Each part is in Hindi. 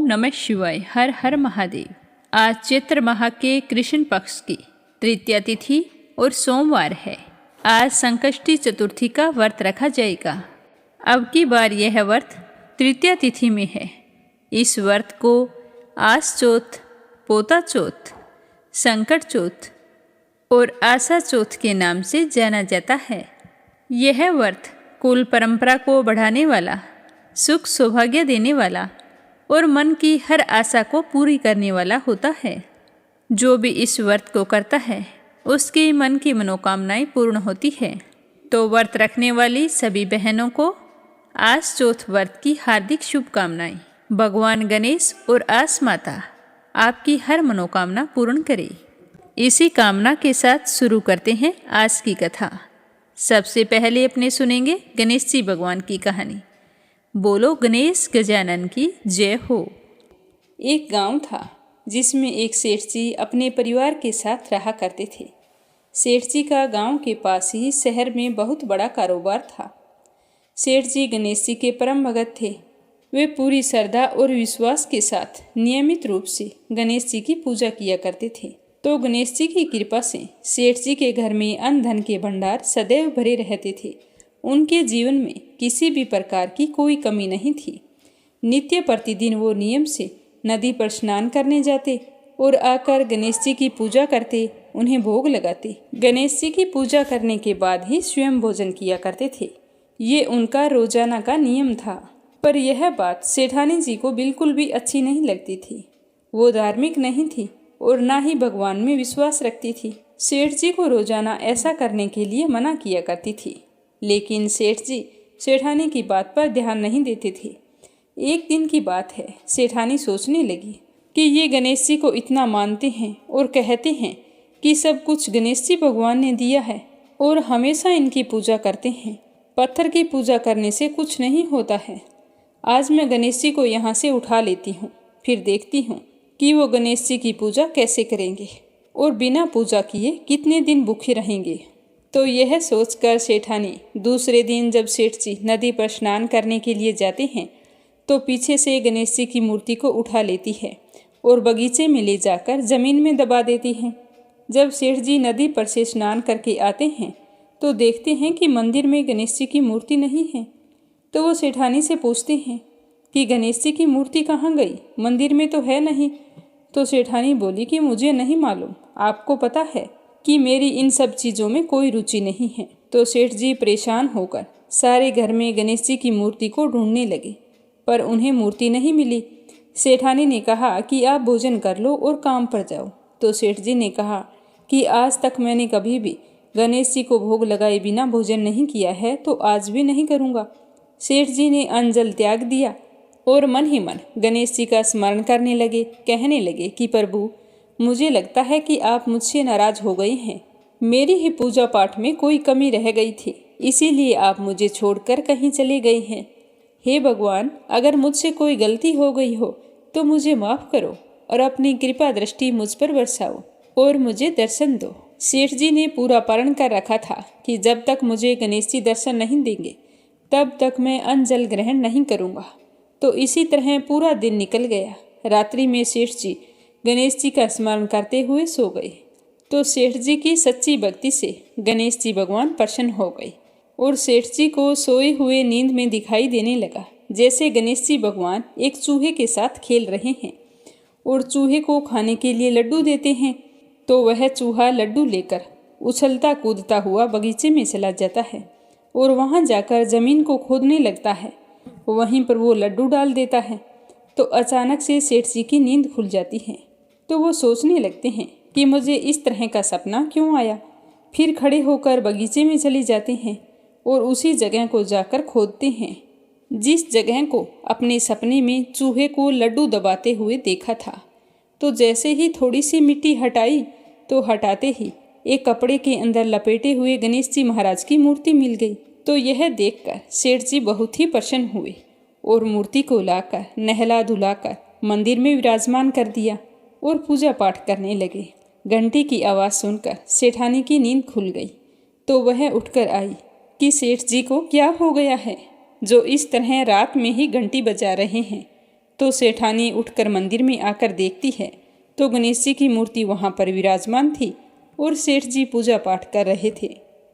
नमः शिवाय। हर हर महादेव। आज चैत्र माह के कृष्ण पक्ष की तृतीया तिथि और सोमवार है। आज संकष्टी चतुर्थी का व्रत रखा जाएगा। अब की बार यह व्रत तृतीया तिथि में है। इस व्रत को आस चौथ, पोता चौथ, संकट चौथ और आशा चौथ के नाम से जाना जाता है। यह व्रत कुल परंपरा को बढ़ाने वाला, सुख सौभाग्य देने वाला और मन की हर आशा को पूरी करने वाला होता है। जो भी इस व्रत को करता है उसके मन की मनोकामनाएं पूर्ण होती है। तो व्रत रखने वाली सभी बहनों को आस चौथ व्रत की हार्दिक शुभकामनाएं। भगवान गणेश और आस माता आपकी हर मनोकामना पूर्ण करे। इसी कामना के साथ शुरू करते हैं आज की कथा। सबसे पहले अपने सुनेंगे गणेश जी भगवान की कहानी। बोलो गणेश गजानन की जय हो। एक गांव था जिसमें एक सेठ जी अपने परिवार के साथ रहा करते थे। सेठ जी का गांव के पास ही शहर में बहुत बड़ा कारोबार था। सेठ जी गणेश जी के परम भगत थे। वे पूरी श्रद्धा और विश्वास के साथ नियमित रूप से गणेश जी की पूजा किया करते थे। तो गणेश जी की कृपा से सेठ जी के घर में अन्न धन के भंडार सदैव भरे रहते थे। उनके जीवन में किसी भी प्रकार की कोई कमी नहीं थी। नित्य प्रतिदिन वो नियम से नदी पर स्नान करने जाते और आकर गणेश जी की पूजा करते, उन्हें भोग लगाते। गणेश जी की पूजा करने के बाद ही स्वयं भोजन किया करते थे। ये उनका रोजाना का नियम था। पर यह बात सेठानी जी को बिल्कुल भी अच्छी नहीं लगती थी। वो धार्मिक नहीं थी और ना ही भगवान में विश्वास रखती थी। सेठ जी को रोजाना ऐसा करने के लिए मना किया करती थी, लेकिन सेठ जी सेठानी की बात पर ध्यान नहीं देते थे। एक दिन की बात है, सेठानी सोचने लगी कि ये गणेश जी को इतना मानते हैं और कहते हैं कि सब कुछ गणेश जी भगवान ने दिया है और हमेशा इनकी पूजा करते हैं। पत्थर की पूजा करने से कुछ नहीं होता है। आज मैं गणेश जी को यहाँ से उठा लेती हूँ, फिर देखती हूँ कि वो गणेश जी की पूजा कैसे करेंगे और बिना पूजा किए कितने दिन भूखे रहेंगे। तो यह सोचकर सेठानी दूसरे दिन जब सेठ जी नदी पर स्नान करने के लिए जाते हैं तो पीछे से गणेश जी की मूर्ति को उठा लेती है और बगीचे में ले जाकर जमीन में दबा देती है। जब सेठ जी नदी पर से स्नान करके आते हैं तो देखते हैं कि मंदिर में गणेश जी की मूर्ति नहीं है। तो वो सेठानी से पूछते हैं कि गणेश जी की मूर्ति कहाँ गई, मंदिर में तो है नहीं। तो सेठानी बोली कि मुझे नहीं मालूम, आपको पता है कि मेरी इन सब चीज़ों में कोई रुचि नहीं है। तो सेठ जी परेशान होकर सारे घर में गणेश जी की मूर्ति को ढूंढने लगे, पर उन्हें मूर्ति नहीं मिली। सेठानी ने कहा कि आप भोजन कर लो और काम पर जाओ। तो सेठ जी ने कहा कि आज तक मैंने कभी भी गणेश जी को भोग लगाए बिना भोजन नहीं किया है, तो आज भी नहीं करूँगा। सेठ जी ने अन्न जल त्याग दिया और मन ही मन गणेश जी का स्मरण करने लगे। कहने लगे कि प्रभु, मुझे लगता है कि आप मुझसे नाराज हो गए हैं। मेरी ही पूजा पाठ में कोई कमी रह गई थी, इसीलिए आप मुझे छोड़कर कहीं चले गए हैं। हे भगवान, अगर मुझसे कोई गलती हो गई हो तो मुझे माफ़ करो और अपनी कृपा दृष्टि मुझ पर बरसाओ और मुझे दर्शन दो। सेठ जी ने पूरा प्रण कर रखा था कि जब तक मुझे गणेश जी दर्शन नहीं देंगे तब तक मैं अन्न जल ग्रहण नहीं करूँगा। तो इसी तरह पूरा दिन निकल गया। रात्रि में सेठ जी गणेश जी का स्मरण करते हुए सो गए। तो सेठ जी की सच्ची भक्ति से गणेश जी भगवान प्रसन्न हो गए और सेठ जी को सोए हुए नींद में दिखाई देने लगा जैसे गणेश जी भगवान एक चूहे के साथ खेल रहे हैं और चूहे को खाने के लिए लड्डू देते हैं। तो वह चूहा लड्डू लेकर उछलता कूदता हुआ बगीचे में चला जाता है और वहाँ जाकर जमीन को खोदने लगता है। वहीं पर वो लड्डू डाल देता है। तो अचानक से सेठ जी की नींद खुल जाती है। तो वो सोचने लगते हैं कि मुझे इस तरह का सपना क्यों आया। फिर खड़े होकर बगीचे में चले जाते हैं और उसी जगह को जाकर खोदते हैं जिस जगह को अपने सपने में चूहे को लड्डू दबाते हुए देखा था। तो जैसे ही थोड़ी सी मिट्टी हटाई तो हटाते ही एक कपड़े के अंदर लपेटे हुए गणेश जी महाराज की मूर्ति मिल गई। तो यह देखकर सेठ जी बहुत ही प्रसन्न हुए और मूर्ति को लाकर नहला धुलाकर मंदिर में विराजमान कर दिया और पूजा पाठ करने लगे। घंटी की आवाज़ सुनकर सेठानी की नींद खुल गई। तो वह उठकर आई कि सेठ जी को क्या हो गया है जो इस तरह रात में ही घंटी बजा रहे हैं। तो सेठानी उठकर मंदिर में आकर देखती है तो गणेश जी की मूर्ति वहाँ पर विराजमान थी और सेठ जी पूजा पाठ कर रहे थे।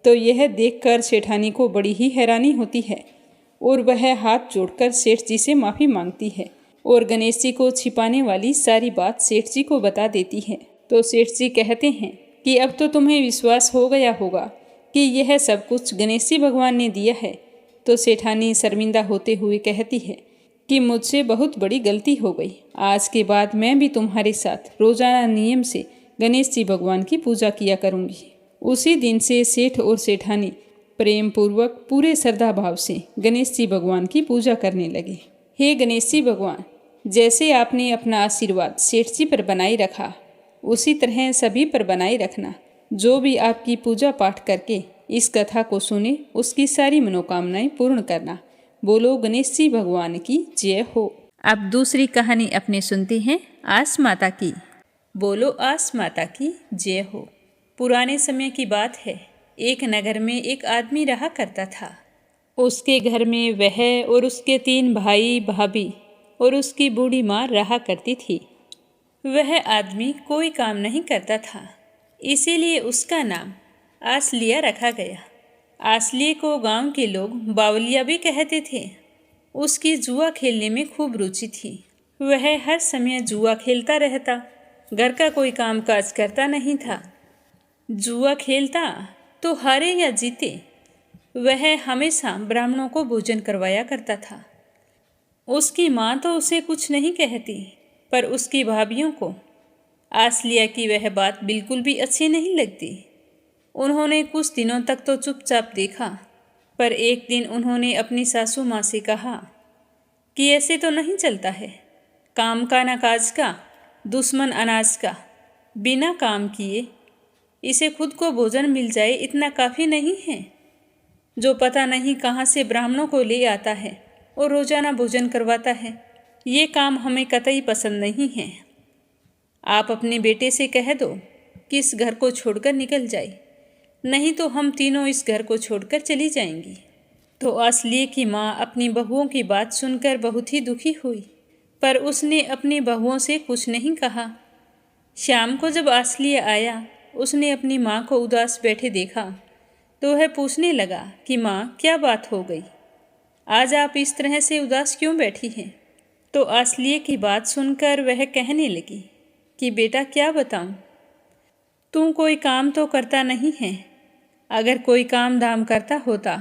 तो यह देखकर सेठानी को बड़ी ही हैरानी होती है और वह हाथ जोड़कर सेठ जी से माफ़ी मांगती है और गणेश जी को छिपाने वाली सारी बात सेठ जी को बता देती है। तो सेठ जी कहते हैं कि अब तो तुम्हें विश्वास हो गया होगा कि यह सब कुछ गणेश जी भगवान ने दिया है। तो सेठानी शर्मिंदा होते हुए कहती है कि मुझसे बहुत बड़ी गलती हो गई। आज के बाद मैं भी तुम्हारे साथ रोजाना नियम से गणेश जी भगवान की पूजा किया करूँगी। उसी दिन से सेठ और सेठानी प्रेम पूर्वक पूरे श्रद्धा भाव से गणेश जी भगवान की पूजा करने लगे। हे गणेश जी भगवान, जैसे आपने अपना आशीर्वाद सेठ जी पर बनाए रखा उसी तरह सभी पर बनाए रखना। जो भी आपकी पूजा पाठ करके इस कथा को सुने उसकी सारी मनोकामनाएं पूर्ण करना। बोलो गणेश जी भगवान की जय हो। अब दूसरी कहानी अपने सुनते हैं आस माता की। बोलो आस माता की जय हो। पुराने समय की बात है। एक नगर में एक आदमी रहा करता था। उसके घर में वह और उसके 3 भाई भाभी और उसकी बूढ़ी माँ रहा करती थी। वह आदमी कोई काम नहीं करता था, इसीलिए उसका नाम आसलिया रखा गया। आसलिए को गांव के लोग बावलिया भी कहते थे। उसकी जुआ खेलने में खूब रुचि थी। वह हर समय जुआ खेलता रहता, घर का कोई काम काज करता नहीं था। जुआ खेलता तो हारे या जीते वह हमेशा ब्राह्मणों को भोजन करवाया करता था। उसकी माँ तो उसे कुछ नहीं कहती, पर उसकी भाभियों को आसलिया की वह बात बिल्कुल भी अच्छी नहीं लगती। उन्होंने कुछ दिनों तक तो चुपचाप देखा, पर एक दिन उन्होंने अपनी सासू माँ से कहा कि ऐसे तो नहीं चलता है। काम का न काज का, दुश्मन अनाज का, बिना काम किए इसे खुद को भोजन मिल जाए इतना काफ़ी नहीं है। जो पता नहीं कहाँ से ब्राह्मणों को ले आता है और रोजाना भोजन करवाता है, ये काम हमें कतई पसंद नहीं है। आप अपने बेटे से कह दो कि इस घर को छोड़कर निकल जाए, नहीं तो हम तीनों इस घर को छोड़कर चली जाएंगी। तो आसलिए की माँ अपनी बहुओं की बात सुनकर बहुत ही दुखी हुई, पर उसने अपनी बहुओं से कुछ नहीं कहा। शाम को जब आसलिए आया, उसने अपनी माँ को उदास बैठे देखा तो वह पूछने लगा कि माँ, क्या बात हो गई? आज आप इस तरह से उदास क्यों बैठी हैं? तो आसलिए की बात सुनकर वह कहने लगी कि बेटा, क्या बताऊं, तू कोई काम तो करता नहीं है। अगर कोई काम धाम करता होता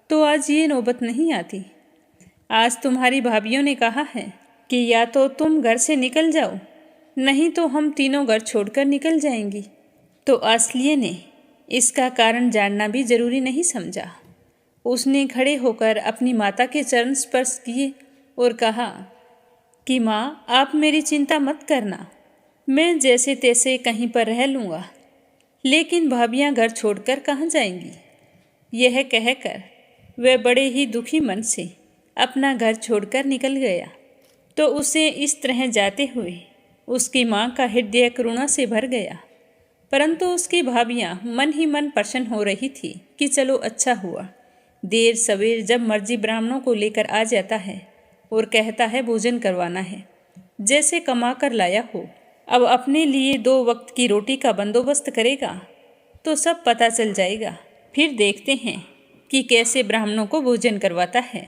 तो आज ये नौबत नहीं आती। आज तुम्हारी भाभियों ने कहा है कि या तो तुम घर से निकल जाओ, नहीं तो हम तीनों घर छोड़कर निकल जाएंगी। तो आसलिए ने इसका कारण जानना भी जरूरी नहीं समझा। उसने खड़े होकर अपनी माता के चरण स्पर्श किए और कहा कि माँ, आप मेरी चिंता मत करना, मैं जैसे तैसे कहीं पर रह लूँगा, लेकिन भाभियाँ घर छोड़कर कहाँ जाएंगी? यह कहकर वह बड़े ही दुखी मन से अपना घर छोड़कर निकल गया। तो उसे इस तरह जाते हुए उसकी माँ का हृदय करुणा से भर गया, परंतु उसकी भाभियाँ मन ही मन प्रसन्न हो रही थी कि चलो अच्छा हुआ, देर सवेर जब मर्जी ब्राह्मणों को लेकर आ जाता है और कहता है भोजन करवाना है, जैसे कमा कर लाया हो। अब अपने लिए 2 वक्त की रोटी का बंदोबस्त करेगा तो सब पता चल जाएगा। फिर देखते हैं कि कैसे ब्राह्मणों को भोजन करवाता है।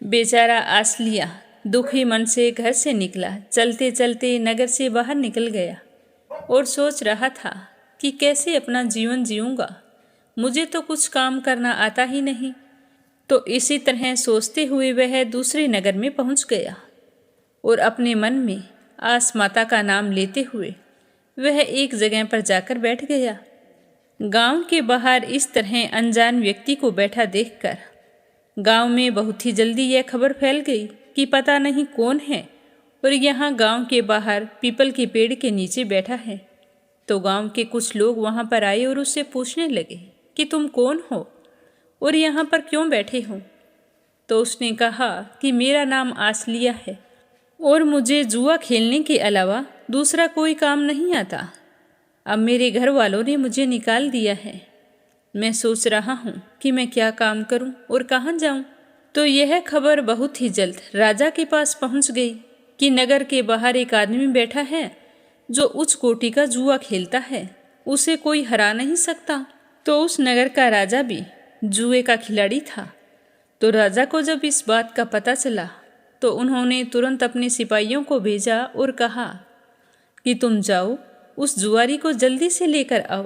बेचारा आसलिया दुखी मन से घर से निकला। चलते चलते नगर से बाहर निकल गया और सोच रहा था कि कैसे अपना जीवन जीऊँगा, मुझे तो कुछ काम करना आता ही नहीं। तो इसी तरह सोचते हुए वह दूसरे नगर में पहुंच गया और अपने मन में आस माता का नाम लेते हुए वह एक जगह पर जाकर बैठ गया। गांव के बाहर इस तरह अनजान व्यक्ति को बैठा देखकर गांव में बहुत ही जल्दी यह खबर फैल गई कि पता नहीं कौन है और यहाँ गांव के बाहर पीपल के पेड़ के नीचे बैठा है। तो गांव के कुछ लोग वहाँ पर आए और उससे पूछने लगे कि तुम कौन हो और यहाँ पर क्यों बैठे हो? तो उसने कहा कि मेरा नाम आसलिया है और मुझे जुआ खेलने के अलावा दूसरा कोई काम नहीं आता। अब मेरे घर वालों ने मुझे निकाल दिया है। मैं सोच रहा हूँ कि मैं क्या काम करूँ और कहाँ जाऊँ। तो यह खबर बहुत ही जल्द राजा के पास पहुँच गई। कि नगर के बाहर एक आदमी बैठा है जो उच्च कोटि का जुआ खेलता है, उसे कोई हरा नहीं सकता। तो उस नगर का राजा भी जुए का खिलाड़ी था। तो राजा को जब इस बात का पता चला तो उन्होंने तुरंत अपने सिपाहियों को भेजा और कहा कि तुम जाओ, उस जुआरी को जल्दी से लेकर आओ।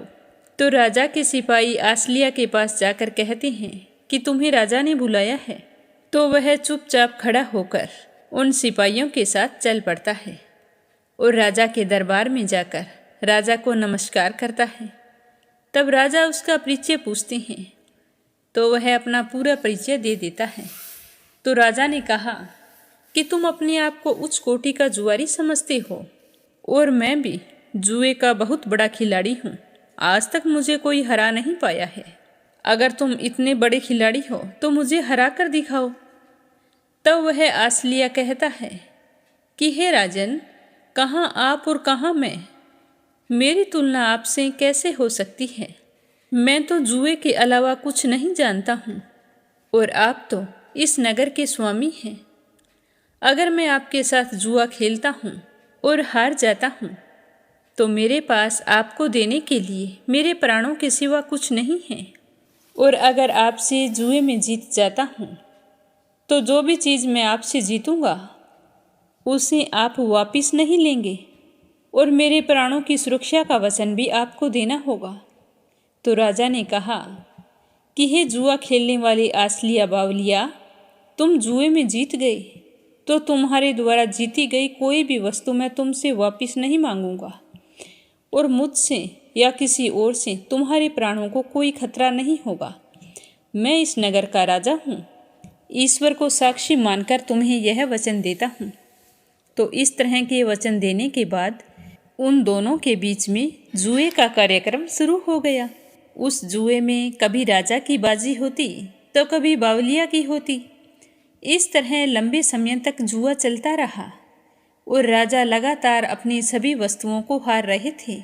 तो राजा के सिपाही आसलिया के पास जाकर कहते हैं कि तुम्हें राजा ने बुलाया है। तो वह चुपचाप खड़ा होकर उन सिपाहियों के साथ चल पड़ता है और राजा के दरबार में जाकर राजा को नमस्कार करता है। तब राजा उसका परिचय पूछते हैं तो वह अपना पूरा परिचय दे देता है। तो राजा ने कहा कि तुम अपने आप को उच्च कोटि का जुआरी समझते हो और मैं भी जुए का बहुत बड़ा खिलाड़ी हूँ। आज तक मुझे कोई हरा नहीं पाया है। अगर तुम इतने बड़े खिलाड़ी हो तो मुझे हरा कर दिखाओ। तब वह आसलिया कहता है कि हे राजन, कहाँ आप और कहाँ मैं? मेरी तुलना आपसे कैसे हो सकती है? मैं तो जुए के अलावा कुछ नहीं जानता हूँ और आप तो इस नगर के स्वामी हैं। अगर मैं आपके साथ जुआ खेलता हूँ और हार जाता हूँ तो मेरे पास आपको देने के लिए मेरे प्राणों के सिवा कुछ नहीं है। और अगर आपसे जुए में जीत जाता हूँ तो जो भी चीज़ मैं आपसे जीतूँगा उसे आप वापस नहीं लेंगे और मेरे प्राणों की सुरक्षा का वचन भी आपको देना होगा। तो राजा ने कहा कि हे जुआ खेलने वाले आसलिया बावलिया, तुम जुए में जीत गए तो तुम्हारे द्वारा जीती गई कोई भी वस्तु मैं तुमसे वापस नहीं मांगूंगा और मुझसे या किसी और से तुम्हारे प्राणों को कोई खतरा नहीं होगा। मैं इस नगर का राजा हूँ। ईश्वर को साक्षी मानकर तुम्हें यह वचन देता हूँ। तो इस तरह के वचन देने के बाद उन दोनों के बीच में जुए का कार्यक्रम शुरू हो गया। उस जुए में कभी राजा की बाजी होती तो कभी बावलिया की होती। इस तरह लंबे समय तक जुआ चलता रहा और राजा लगातार अपनी सभी वस्तुओं को हार रहे थे।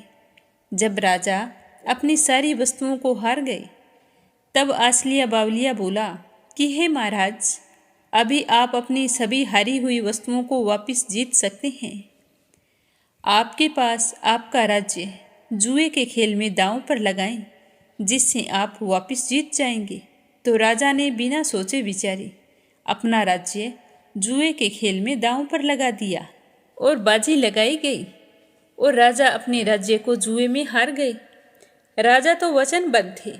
जब राजा अपनी सारी वस्तुओं को हार गए तब आसलिया बावलिया बोला कि हे महाराज, अभी आप अपनी सभी हारी हुई वस्तुओं को वापस जीत सकते हैं। आपके पास आपका राज्य जुए के खेल में दांव पर लगाएं, जिससे आप वापस जीत जाएंगे। तो राजा ने बिना सोचे विचारे अपना राज्य जुए के खेल में दांव पर लगा दिया और बाजी लगाई गई और राजा अपने राज्य को जुए में हार गए। राजा तो वचनबद्ध थे,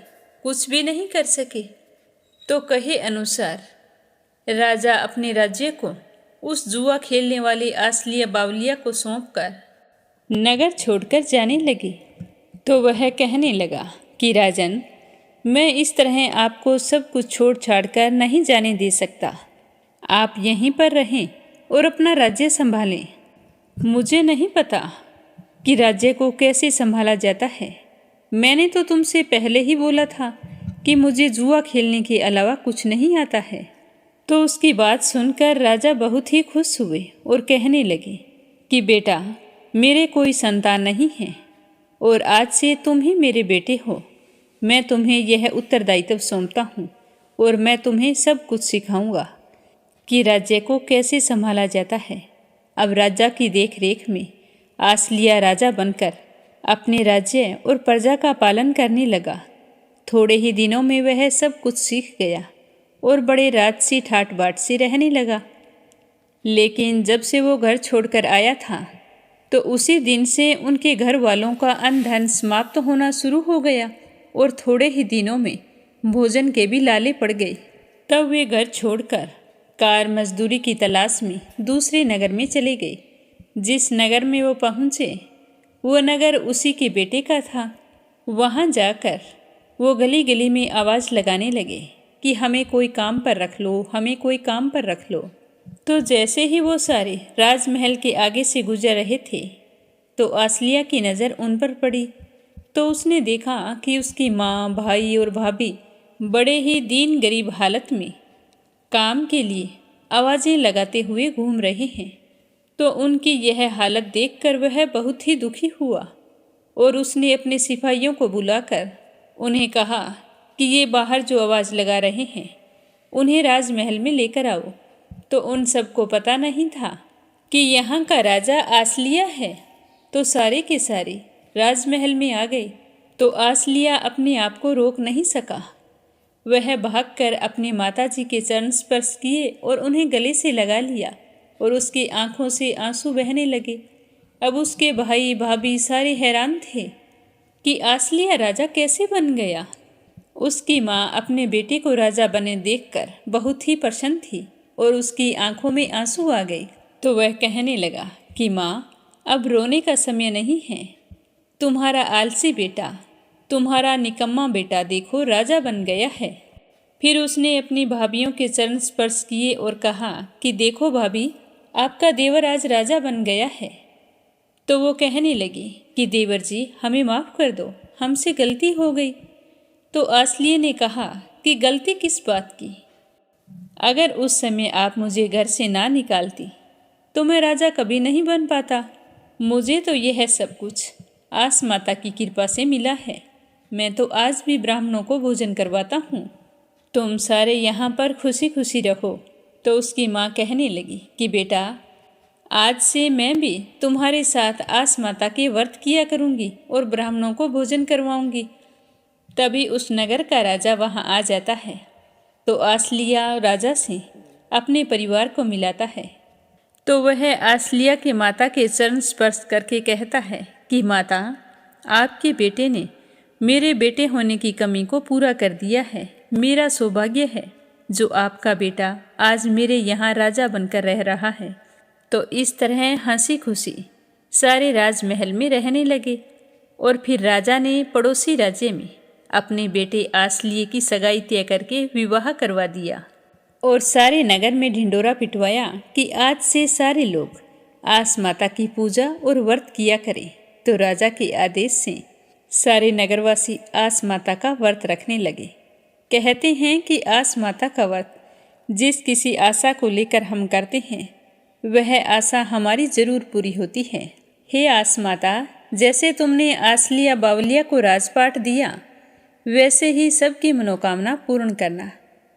कुछ भी नहीं कर सके। तो कहे अनुसार राजा अपने राज्य को उस जुआ खेलने वाले आसलिया बावलिया को सौंपकर नगर छोड़कर जाने लगे। तो वह कहने लगा कि राजन, मैं इस तरह आपको सब कुछ छोड़ छाड़ कर नहीं जाने दे सकता। आप यहीं पर रहें और अपना राज्य संभालें। मुझे नहीं पता कि राज्य को कैसे संभाला जाता है। मैंने तो तुमसे पहले ही बोला था कि मुझे जुआ खेलने के अलावा कुछ नहीं आता है। तो उसकी बात सुनकर राजा बहुत ही खुश हुए और कहने लगे कि बेटा, मेरे कोई संतान नहीं है और आज से तुम ही मेरे बेटे हो। मैं तुम्हें यह उत्तरदायित्व सौंपता हूँ और मैं तुम्हें सब कुछ सिखाऊंगा कि राज्य को कैसे संभाला जाता है। अब राजा की देख रेख में आसलिया राजा बनकर अपने राज्य और प्रजा का पालन करने लगा। थोड़े ही दिनों में वह सब कुछ सीख गया और बड़े राजसी ठाट बाट से रहने लगा। लेकिन जब से वो घर छोड़कर आया था तो उसी दिन से उनके घर वालों का अन्न धन समाप्त होना शुरू हो गया और थोड़े ही दिनों में भोजन के भी लाले पड़ गए। तब वे घर छोड़कर कार मजदूरी की तलाश में दूसरे नगर में चले गए। जिस नगर में वो पहुँचे वो नगर उसी के बेटे का था। वहाँ जाकर वो गली गली में आवाज़ लगाने लगे कि हमें कोई काम पर रख लो, हमें कोई काम पर रख लो। तो जैसे ही वो सारे राजमहल के आगे से गुजर रहे थे तो आसलिया की नज़र उन पर पड़ी। तो उसने देखा कि उसकी माँ, भाई और भाभी बड़े ही दीन गरीब हालत में काम के लिए आवाज़ें लगाते हुए घूम रहे हैं। तो उनकी यह हालत देखकर वह बहुत ही दुखी हुआ और उसने अपने सिपाहियों को बुलाकर उन्हें कहा कि ये बाहर जो आवाज़ लगा रहे हैं उन्हें राजमहल में लेकर आओ। तो उन सबको पता नहीं था कि यहाँ का राजा आसलिया है। तो सारे के सारे राजमहल में आ गए। तो आसलिया अपने आप को रोक नहीं सका। वह भागकर अपने माताजी के चरण स्पर्श किए और उन्हें गले से लगा लिया और उसकी आंखों से आंसू बहने लगे। अब उसके भाई भाभी सारे हैरान थे कि आसलिया राजा कैसे बन गया। उसकी माँ अपने बेटे को राजा बने देखकर बहुत ही प्रसन्न थी और उसकी आंखों में आंसू आ गए। तो वह कहने लगा कि माँ, अब रोने का समय नहीं है। तुम्हारा आलसी बेटा, तुम्हारा निकम्मा बेटा देखो राजा बन गया है। फिर उसने अपनी भाभियों के चरण स्पर्श किए और कहा कि देखो भाभी, आपका देवर आज राजा बन गया है। तो वो कहने लगी कि देवर जी, हमें माफ़ कर दो, हमसे गलती हो गई। तो आसलिए ने कहा कि गलती किस बात की? अगर उस समय आप मुझे घर से ना निकालती तो मैं राजा कभी नहीं बन पाता। मुझे तो यह सब कुछ आस माता की कृपा से मिला है। मैं तो आज भी ब्राह्मणों को भोजन करवाता हूँ। तुम सारे यहाँ पर खुशी खुशी रहो। तो उसकी माँ कहने लगी कि बेटा, आज से मैं भी तुम्हारे साथ आस माता के व्रत किया करूँगी और ब्राह्मणों को भोजन करवाऊँगी। तभी उस नगर का राजा वहाँ आ जाता है। तो आसलिया राजा से अपने परिवार को मिलाता है। तो वह आसलिया के माता के चरण स्पर्श करके कहता है कि माता, आपके बेटे ने मेरे बेटे होने की कमी को पूरा कर दिया है। मेरा सौभाग्य है जो आपका बेटा आज मेरे यहाँ राजा बनकर रह रहा है। तो इस तरह हंसी खुशी सारे राजमहल में रहने लगे। और फिर राजा ने पड़ोसी राज्य में अपने बेटे आसलिए की सगाई तय करके विवाह करवा दिया और सारे नगर में ढिंडोरा पिटवाया कि आज से सारे लोग आस माता की पूजा और व्रत किया करें। तो राजा के आदेश से सारे नगरवासी आस माता का व्रत रखने लगे। कहते हैं कि आस माता का व्रत जिस किसी आशा को लेकर हम करते हैं वह आशा हमारी जरूर पूरी होती है। हे आस माता, जैसे तुमने आसलिया बावलिया को राजपाट दिया वैसे ही सबकी मनोकामना पूर्ण करना।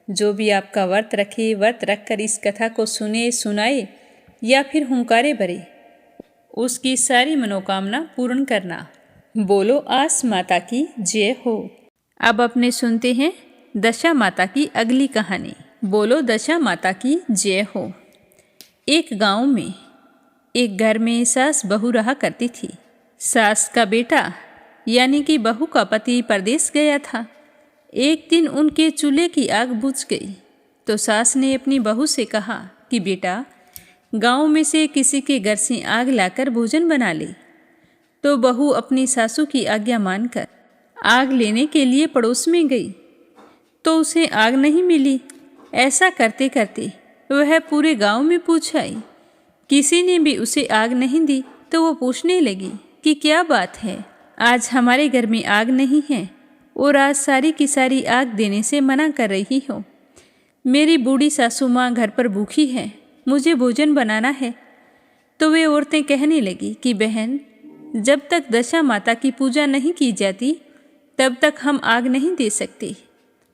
जो भी आपका व्रत रखे, व्रत रखकर इस कथा को सुने, सुनाए या फिर हुंकारे भरे, उसकी सारी मनोकामना पूर्ण करना। बोलो आस माता की जय हो। अब अपने सुनते हैं दशा माता की अगली कहानी। बोलो दशा माता की जय हो। एक गांव में एक घर में सास बहू रहा करती थी। सास का बेटा यानी कि बहू का पति परदेश गया था। एक दिन उनके चूल्हे की आग बुझ गई। तो सास ने अपनी बहू से कहा कि बेटा, गांव में से किसी के घर से आग लाकर भोजन बना ले। तो बहू अपनी सासू की आज्ञा मानकर आग लेने के लिए पड़ोस में गई तो उसे आग नहीं मिली। ऐसा करते करते वह पूरे गांव में पूछ आई, किसी ने भी उसे आग नहीं दी। तो वो पूछने लगी कि क्या बात है, आज हमारे घर में आग नहीं है और आज सारी की सारी आग देने से मना कर रही हो। मेरी बूढ़ी सासू माँ घर पर भूखी है, मुझे भोजन बनाना है। तो वे औरतें कहने लगी कि बहन, जब तक दशा माता की पूजा नहीं की जाती तब तक हम आग नहीं दे सकते।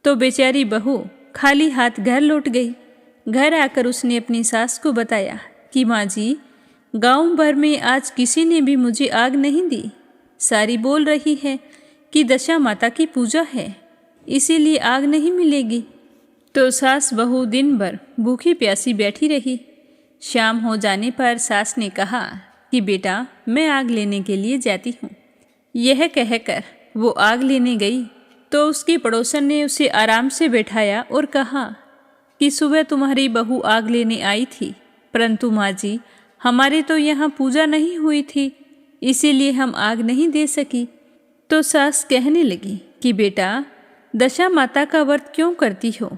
तो बेचारी बहू खाली हाथ घर लौट गई। घर आकर उसने अपनी सास को बताया कि माँ जी, गांव भर में आज किसी ने भी मुझे आग नहीं दी। सारी बोल रही है कि दशा माता की पूजा है, इसीलिए आग नहीं मिलेगी। तो सास बहू दिन भर भूखी प्यासी बैठी रही। शाम हो जाने पर सास ने कहा कि बेटा, मैं आग लेने के लिए जाती हूँ। यह कहकर वो आग लेने गई तो उसकी पड़ोसन ने उसे आराम से बैठाया और कहा कि सुबह तुम्हारी बहू आग लेने आई थी, परंतु माँ जी, हमारे तो यहाँ पूजा नहीं हुई थी, इसीलिए हम आग नहीं दे सकी। तो सास कहने लगी कि बेटा, दशा माता का व्रत क्यों करती हो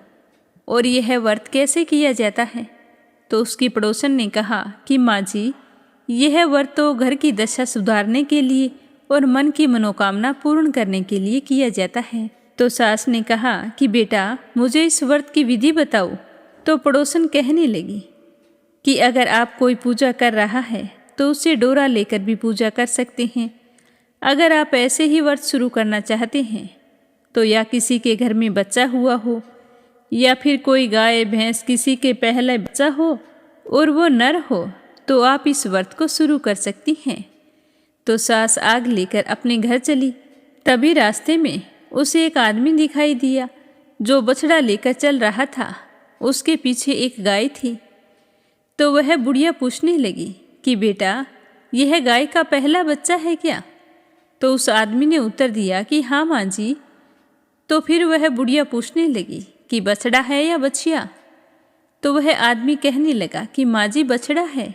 और यह व्रत कैसे किया जाता है? तो उसकी पड़ोसन ने कहा कि माँ जी, यह व्रत तो घर की दशा सुधारने के लिए और मन की मनोकामना पूर्ण करने के लिए किया जाता है। तो सास ने कहा कि बेटा, मुझे इस व्रत की विधि बताओ। तो पड़ोसन कहने लगी कि अगर आप कोई पूजा कर रहा है तो उसे डोरा लेकर भी पूजा कर सकते हैं। अगर आप ऐसे ही व्रत शुरू करना चाहते हैं तो या किसी के घर में बच्चा हुआ हो या फिर कोई गाय भैंस किसी के पहले बच्चा हो और वो नर हो तो आप इस व्रत को शुरू कर सकती हैं। तो सास आग लेकर अपने घर चली। तभी रास्ते में उसे एक आदमी दिखाई दिया जो बछड़ा लेकर चल रहा था। उसके पीछे एक गाय थी। तो वह बुढ़िया पूछने लगी कि बेटा, यह गाय का पहला बच्चा है क्या? तो उस आदमी ने उत्तर दिया कि हाँ माँ जी। तो फिर वह बुढ़िया पूछने लगी कि बछड़ा है या बछिया? तो वह आदमी कहने लगा कि माँ जी बछड़ा है।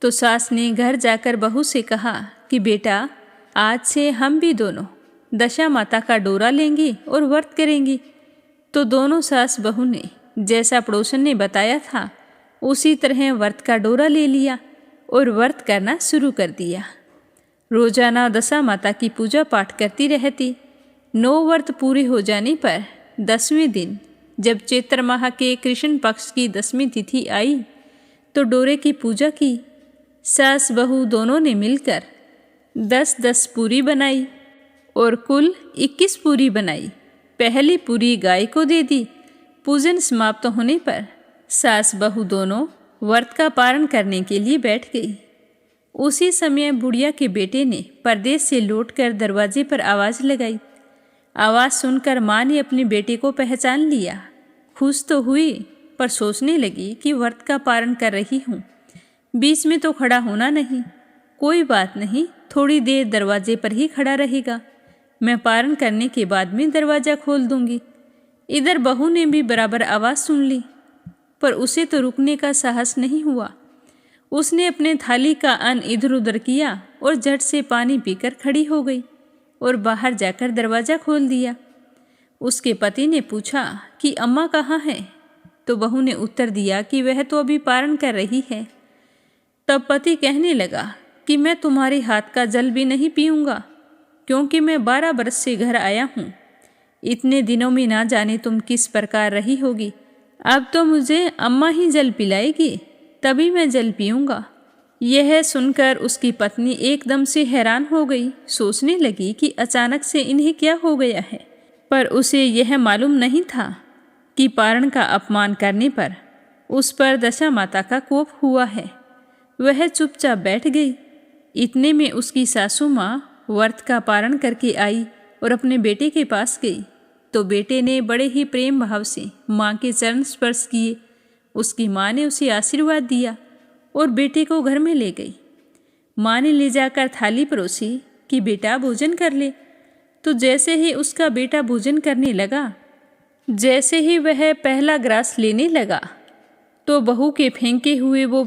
तो सास ने घर जाकर बहू से कहा कि बेटा, आज से हम भी दोनों दशा माता का डोरा लेंगी और व्रत करेंगी। तो दोनों सास बहू ने जैसा पड़ोसन ने बताया था उसी तरह व्रत का डोरा ले लिया और व्रत करना शुरू कर दिया। रोजाना दशा माता की पूजा पाठ करती रहती। 9 व्रत पूरे हो जाने पर 10वें दिन जब चैत्र माह के कृष्ण पक्ष की 10वीं तिथि आई तो डोरे की पूजा की। सास बहू दोनों ने मिलकर 10-10 पूरी बनाई और कुल 21 पूरी बनाई। पहली पूरी गाय को दे दी। पूजन समाप्त होने पर सास बहू दोनों व्रत का पारण करने के लिए बैठ गई। उसी समय बुढ़िया के बेटे ने परदेश से लौटकर दरवाजे पर आवाज़ लगाई। आवाज़ सुनकर माँ ने अपने बेटे को पहचान लिया। खुश तो हुई पर सोचने लगी कि व्रत का पारण कर रही हूँ, बीच में तो खड़ा होना नहीं। कोई बात नहीं, थोड़ी देर दरवाजे पर ही खड़ा रहेगा। मैं पारण करने के बाद में दरवाज़ा खोल दूंगी। इधर बहू ने भी बराबर आवाज़ सुन ली पर उसे तो रुकने का साहस नहीं हुआ। उसने अपने थाली का अन्न इधर उधर किया और झट से पानी पीकर खड़ी हो गई और बाहर जाकर दरवाज़ा खोल दिया। उसके पति ने पूछा कि अम्मा कहाँ हैं? तो बहू ने उत्तर दिया कि वह तो अभी पारण कर रही है। तब पति कहने लगा कि मैं तुम्हारे हाथ का जल भी नहीं पीऊँगा, क्योंकि मैं 12 बरस से घर आया हूँ। इतने दिनों में ना जाने तुम किस प्रकार रही होगी। अब तो मुझे अम्मा ही जल पिलाएगी, तभी मैं जल पीऊँगा। यह सुनकर उसकी पत्नी एकदम से हैरान हो गई। सोचने लगी कि अचानक से इन्हें क्या हो गया है। पर उसे यह मालूम नहीं था कि पारण का अपमान करने पर उस पर दशा माता का कोप हुआ है। वह चुपचाप बैठ गई। इतने में उसकी सासू माँ व्रत का पारण करके आई और अपने बेटे के पास गई। तो बेटे ने बड़े ही प्रेम भाव से माँ के चरण स्पर्श किए। उसकी माँ ने उसे आशीर्वाद दिया और बेटे को घर में ले गई। माँ ने ले जाकर थाली परोसी कि बेटा भोजन कर ले। तो जैसे ही उसका बेटा भोजन करने लगा, जैसे ही वह पहला ग्रास लेने लगा, तो बहू के फेंके हुए वो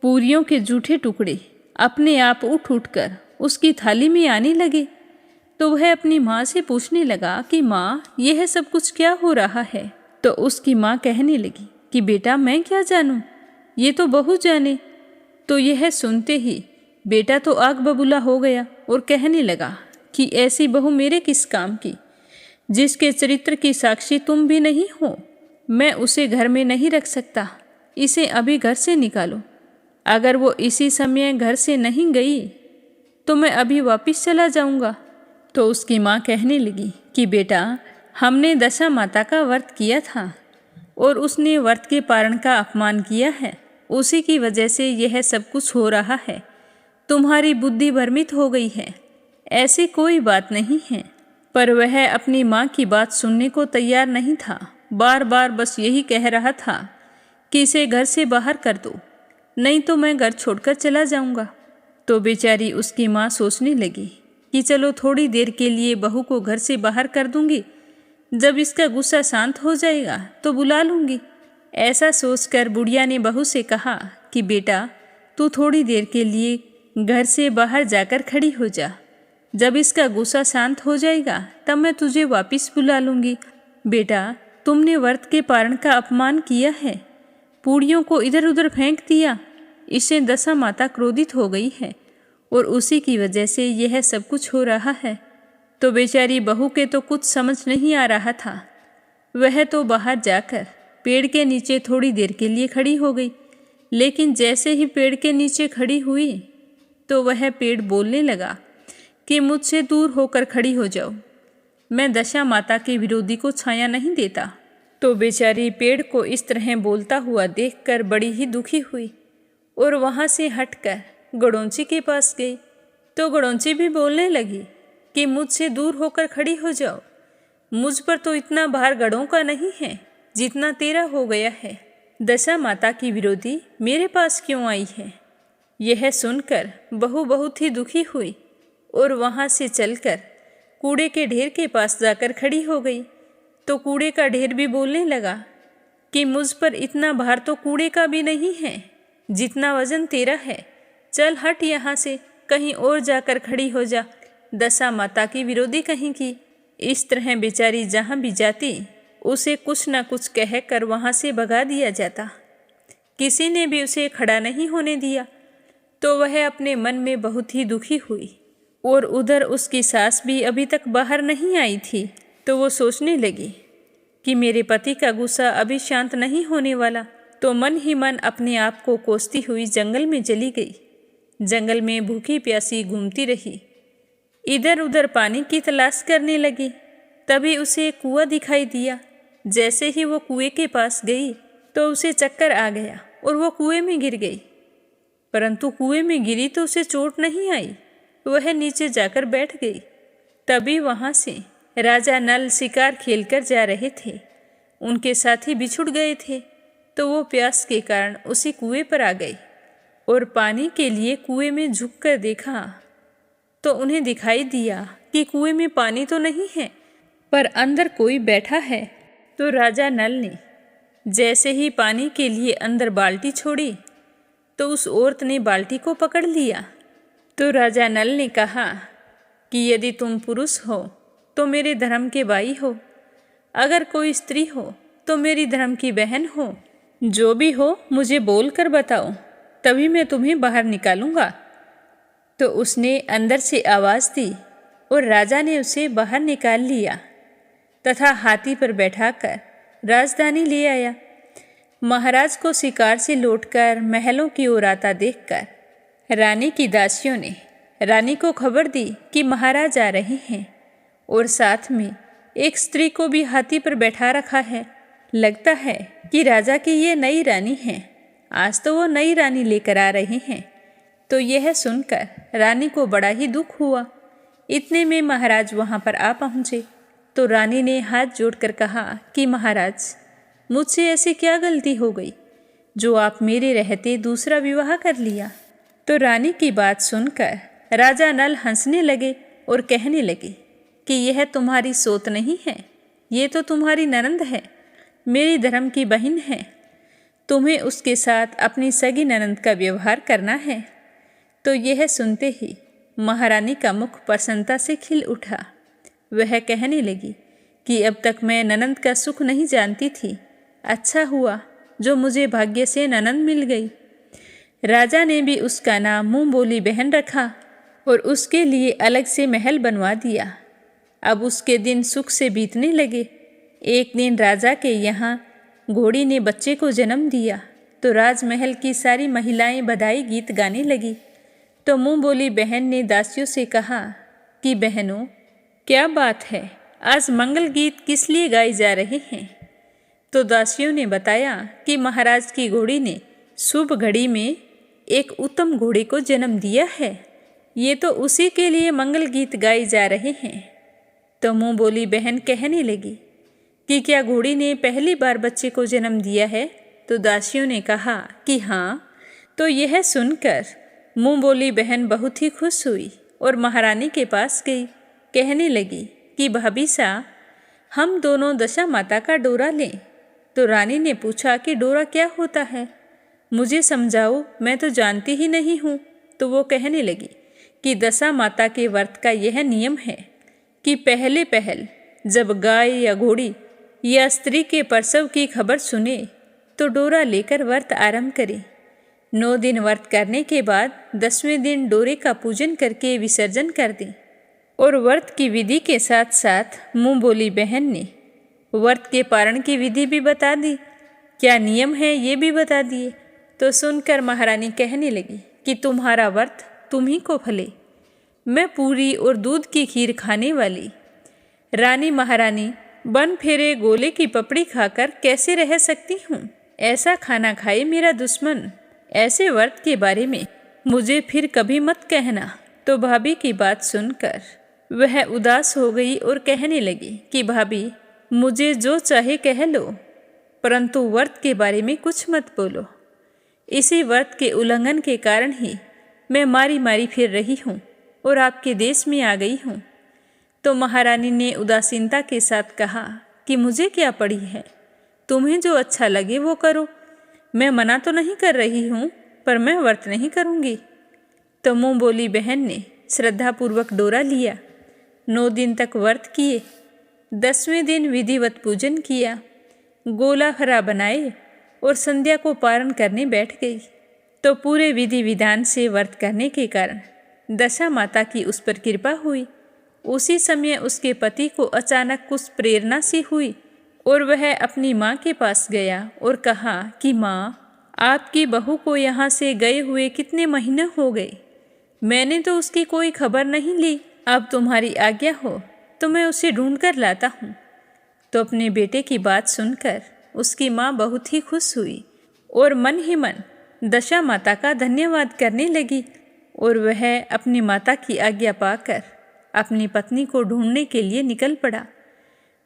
पूरियों के जूठे टुकड़े अपने आप उठ कर उसकी थाली में आने लगे। तो वह अपनी माँ से पूछने लगा कि माँ, यह सब कुछ क्या हो रहा है? तो उसकी माँ कहने लगी कि बेटा मैं क्या जानूँ, ये तो बहू जाने। तो यह सुनते ही बेटा तो आग बबूला हो गया और कहने लगा कि ऐसी बहू मेरे किस काम की, जिसके चरित्र की साक्षी तुम भी नहीं हो। मैं उसे घर में नहीं रख सकता, इसे अभी घर से निकालो। अगर वो इसी समय घर से नहीं गई तो मैं अभी वापस चला जाऊंगा। तो उसकी माँ कहने लगी कि बेटा, हमने दशा माता का व्रत किया था और उसने व्रत के पारण का अपमान किया है, उसी की वजह से यह सब कुछ हो रहा है। तुम्हारी बुद्धि भ्रमित हो गई है, ऐसी कोई बात नहीं है। पर वह अपनी माँ की बात सुनने को तैयार नहीं था। बार बार बस यही कह रहा था कि इसे घर से बाहर कर दो, नहीं तो मैं घर छोड़कर चला जाऊंगा। तो बेचारी उसकी माँ सोचने लगी कि चलो थोड़ी देर के लिए बहू को घर से बाहर कर दूंगी, जब इसका गुस्सा शांत हो जाएगा तो बुला लूंगी। ऐसा सोचकर बुढ़िया ने बहू से कहा कि बेटा, तू थोड़ी देर के लिए घर से बाहर जाकर खड़ी हो जा। जब इसका गुस्सा शांत हो जाएगा तब मैं तुझे वापस बुला लूंगी। बेटा, तुमने व्रत के पारण का अपमान किया है, पूड़ियों को इधर उधर फेंक दिया। इससे दशा माता क्रोधित हो गई है और उसी की वजह से यह सब कुछ हो रहा है। तो बेचारी बहू के तो कुछ समझ नहीं आ रहा था। वह तो बाहर जाकर पेड़ के नीचे थोड़ी देर के लिए खड़ी हो गई, लेकिन जैसे ही पेड़ के नीचे खड़ी हुई तो वह पेड़ बोलने लगा कि मुझसे दूर होकर खड़ी हो जाओ, मैं दशा माता के विरोधी को छाया नहीं देता। तो बेचारी पेड़ को इस तरह बोलता हुआ देखकर बड़ी ही दुखी हुई और वहाँ से हटकर गड़ोंची के पास गई तो गड़ोंची भी बोलने लगी कि मुझसे दूर होकर खड़ी हो जाओ, मुझ पर तो इतना भार गड़ों का नहीं है जितना तेरा हो गया है। दशा माता की विरोधी मेरे पास क्यों आई है? यह सुनकर बहू बहुत ही दुखी हुई और वहाँ से चलकर कूड़े के ढेर के पास जाकर खड़ी हो गई तो कूड़े का ढेर भी बोलने लगा कि मुझ पर इतना भार तो कूड़े का भी नहीं है जितना वजन तेरा है। चल हट यहाँ से, कहीं और जाकर खड़ी हो जा, दशा माता की विरोधी कहीं की। इस तरह बेचारी जहाँ भी जाती उसे कुछ न कुछ कह कर वहाँ से भगा दिया जाता। किसी ने भी उसे खड़ा नहीं होने दिया तो वह अपने मन में बहुत ही दुखी हुई। और उधर उसकी सास भी अभी तक बाहर नहीं आई थी तो वो सोचने लगी कि मेरे पति का गुस्सा अभी शांत नहीं होने वाला। तो मन ही मन अपने आप को कोसती हुई जंगल में चली गई। जंगल में भूखी प्यासी घूमती रही, इधर उधर पानी की तलाश करने लगी। तभी उसे एक कुआं दिखाई दिया। जैसे ही वो कुएं के पास गई तो उसे चक्कर आ गया और वो कुएं में गिर गई। परंतु कुएं में गिरी तो उसे चोट नहीं आई, वह नीचे जाकर बैठ गई। तभी वहाँ से राजा नल शिकार खेलकर जा रहे थे। उनके साथी बिछुड़ गए थे तो वो प्यास के कारण उसी कुएं पर आ गई और पानी के लिए कुएं में झुककर देखा तो उन्हें दिखाई दिया कि कुएं में पानी तो नहीं है पर अंदर कोई बैठा है। तो राजा नल ने जैसे ही पानी के लिए अंदर बाल्टी छोड़ी तो उस औरत ने बाल्टी को पकड़ लिया। तो राजा नल ने कहा कि यदि तुम पुरुष हो तो मेरे धर्म के भाई हो, अगर कोई स्त्री हो तो मेरी धर्म की बहन हो, जो भी हो मुझे बोल कर बताओ, तभी मैं तुम्हें बाहर निकालूंगा। तो उसने अंदर से आवाज़ दी और राजा ने उसे बाहर निकाल लिया तथा हाथी पर बैठाकर राजधानी ले आया। महाराज को शिकार से लौटकर महलों की ओर आता देखकर रानी की दासियों ने रानी को खबर दी कि महाराज आ रहे हैं और साथ में एक स्त्री को भी हाथी पर बैठा रखा है। लगता है कि राजा की ये नई रानी है, आज तो वो नई रानी लेकर आ रहे हैं। तो यह सुनकर रानी को बड़ा ही दुख हुआ। इतने में महाराज वहाँ पर आ पहुँचे तो रानी ने हाथ जोड़कर कहा कि महाराज, मुझसे ऐसी क्या गलती हो गई जो आप मेरे रहते दूसरा विवाह कर लिया? तो रानी की बात सुनकर राजा नल हंसने लगे और कहने लगे कि यह तुम्हारी सोत नहीं है, ये तो तुम्हारी ननंद है, मेरी धर्म की बहन है। तुम्हें उसके साथ अपनी सगी ननंद का व्यवहार करना है। तो यह सुनते ही महारानी का मुख प्रसन्नता से खिल उठा। वह कहने लगी कि अब तक मैं ननंद का सुख नहीं जानती थी, अच्छा हुआ जो मुझे भाग्य से ननंद मिल गई। राजा ने भी उसका नाम मुँह बोली बहन रखा और उसके लिए अलग से महल बनवा दिया। अब उसके दिन सुख से बीतने लगे। एक दिन राजा के यहाँ घोड़ी ने बच्चे को जन्म दिया तो राजमहल की सारी महिलाएं बधाई गीत गाने लगी। तो मुँह बोली बहन ने दासियों से कहा कि बहनों, क्या बात है, आज मंगल गीत किस लिए गाए जा रहे हैं? तो दासियों ने बताया कि महाराज की घोड़ी ने शुभ घड़ी में एक उत्तम घोड़े को जन्म दिया है, ये तो उसी के लिए मंगल गीत गाए जा रहे हैं। तो मुँह बोली बहन कहने लगी कि क्या घोड़ी ने पहली बार बच्चे को जन्म दिया है? तो दासियों ने कहा कि हाँ। तो यह सुनकर मुँह बोली बहन बहुत ही खुश हुई और महारानी के पास गई। कहने लगी कि भाभी सा, हम दोनों दशा माता का डोरा लें। तो रानी ने पूछा कि डोरा क्या होता है, मुझे समझाओ, मैं तो जानती ही नहीं हूँ। तो वो कहने लगी कि दशा माता के व्रत का यह नियम है कि पहले पहल जब गाय या घोड़ी या स्त्री के प्रसव की खबर सुने तो डोरा लेकर व्रत आरंभ करे। 9 दिन व्रत करने के बाद 10वें दिन डोरे का पूजन करके विसर्जन कर दें। और व्रत की विधि के साथ साथ मुँह बोली बहन ने व्रत के पारण की विधि भी बता दी, क्या नियम है ये भी बता दिए। तो सुनकर महारानी कहने लगी कि तुम्हारा व्रत तुम ही को फले, मैं पूरी और दूध की खीर खाने वाली रानी महारानी बन फेरे गोले की पपड़ी खाकर कैसे रह सकती हूँ? ऐसा खाना खाए मेरा दुश्मन। ऐसे व्रत के बारे में मुझे फिर कभी मत कहना। तो भाभी की बात सुनकर वह उदास हो गई और कहने लगी कि भाभी, मुझे जो चाहे कह लो, परंतु व्रत के बारे में कुछ मत बोलो। इसी व्रत के उल्लंघन के कारण ही मैं मारी मारी फिर रही हूँ और आपके देश में आ गई हूँ। तो महारानी ने उदासीनता के साथ कहा कि मुझे क्या पड़ी है, तुम्हें जो अच्छा लगे वो करो। मैं मना तो नहीं कर रही हूँ, पर मैं व्रत नहीं करूँगी। तो मुँह बोली बहन ने श्रद्धापूर्वक डोरा लिया, 9 दिन तक व्रत किए। 10वें दिन विधिवत पूजन किया, गोला हरा बनाए और संध्या को पारण करने बैठ गई। तो पूरे विधि विधान से व्रत करने के कारण दशा माता की उस पर कृपा हुई। उसी समय उसके पति को अचानक कुछ प्रेरणा सी हुई और वह अपनी माँ के पास गया और कहा कि माँ, आपकी बहू को यहाँ से गए हुए कितने महीने हो गए, मैंने तो उसकी कोई खबर नहीं ली। अब तुम्हारी आज्ञा हो तो मैं उसे ढूंढ कर लाता हूँ। तो अपने बेटे की बात सुनकर उसकी माँ बहुत ही खुश हुई और मन ही मन दशा माता का धन्यवाद करने लगी। और वह अपनी माता की आज्ञा पाकर अपनी पत्नी को ढूंढने के लिए निकल पड़ा।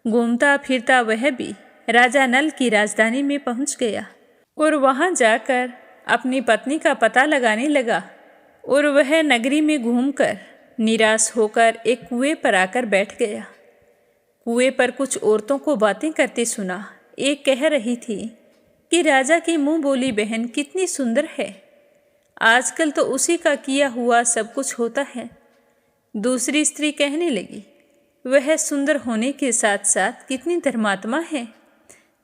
घूमता फिरता वह भी राजा नल की राजधानी में पहुंच गया और वहां जाकर अपनी पत्नी का पता लगाने लगा। और वह नगरी में घूमकर निराश होकर एक कुएं पर आकर बैठ गया। कुएं पर कुछ औरतों को बातें करते सुना। एक कह रही थी कि राजा की मुंह बोली बहन कितनी सुंदर है, आजकल तो उसी का किया हुआ सब कुछ होता है। दूसरी स्त्री कहने लगी, वह सुंदर होने के साथ साथ कितनी धर्मात्मा है,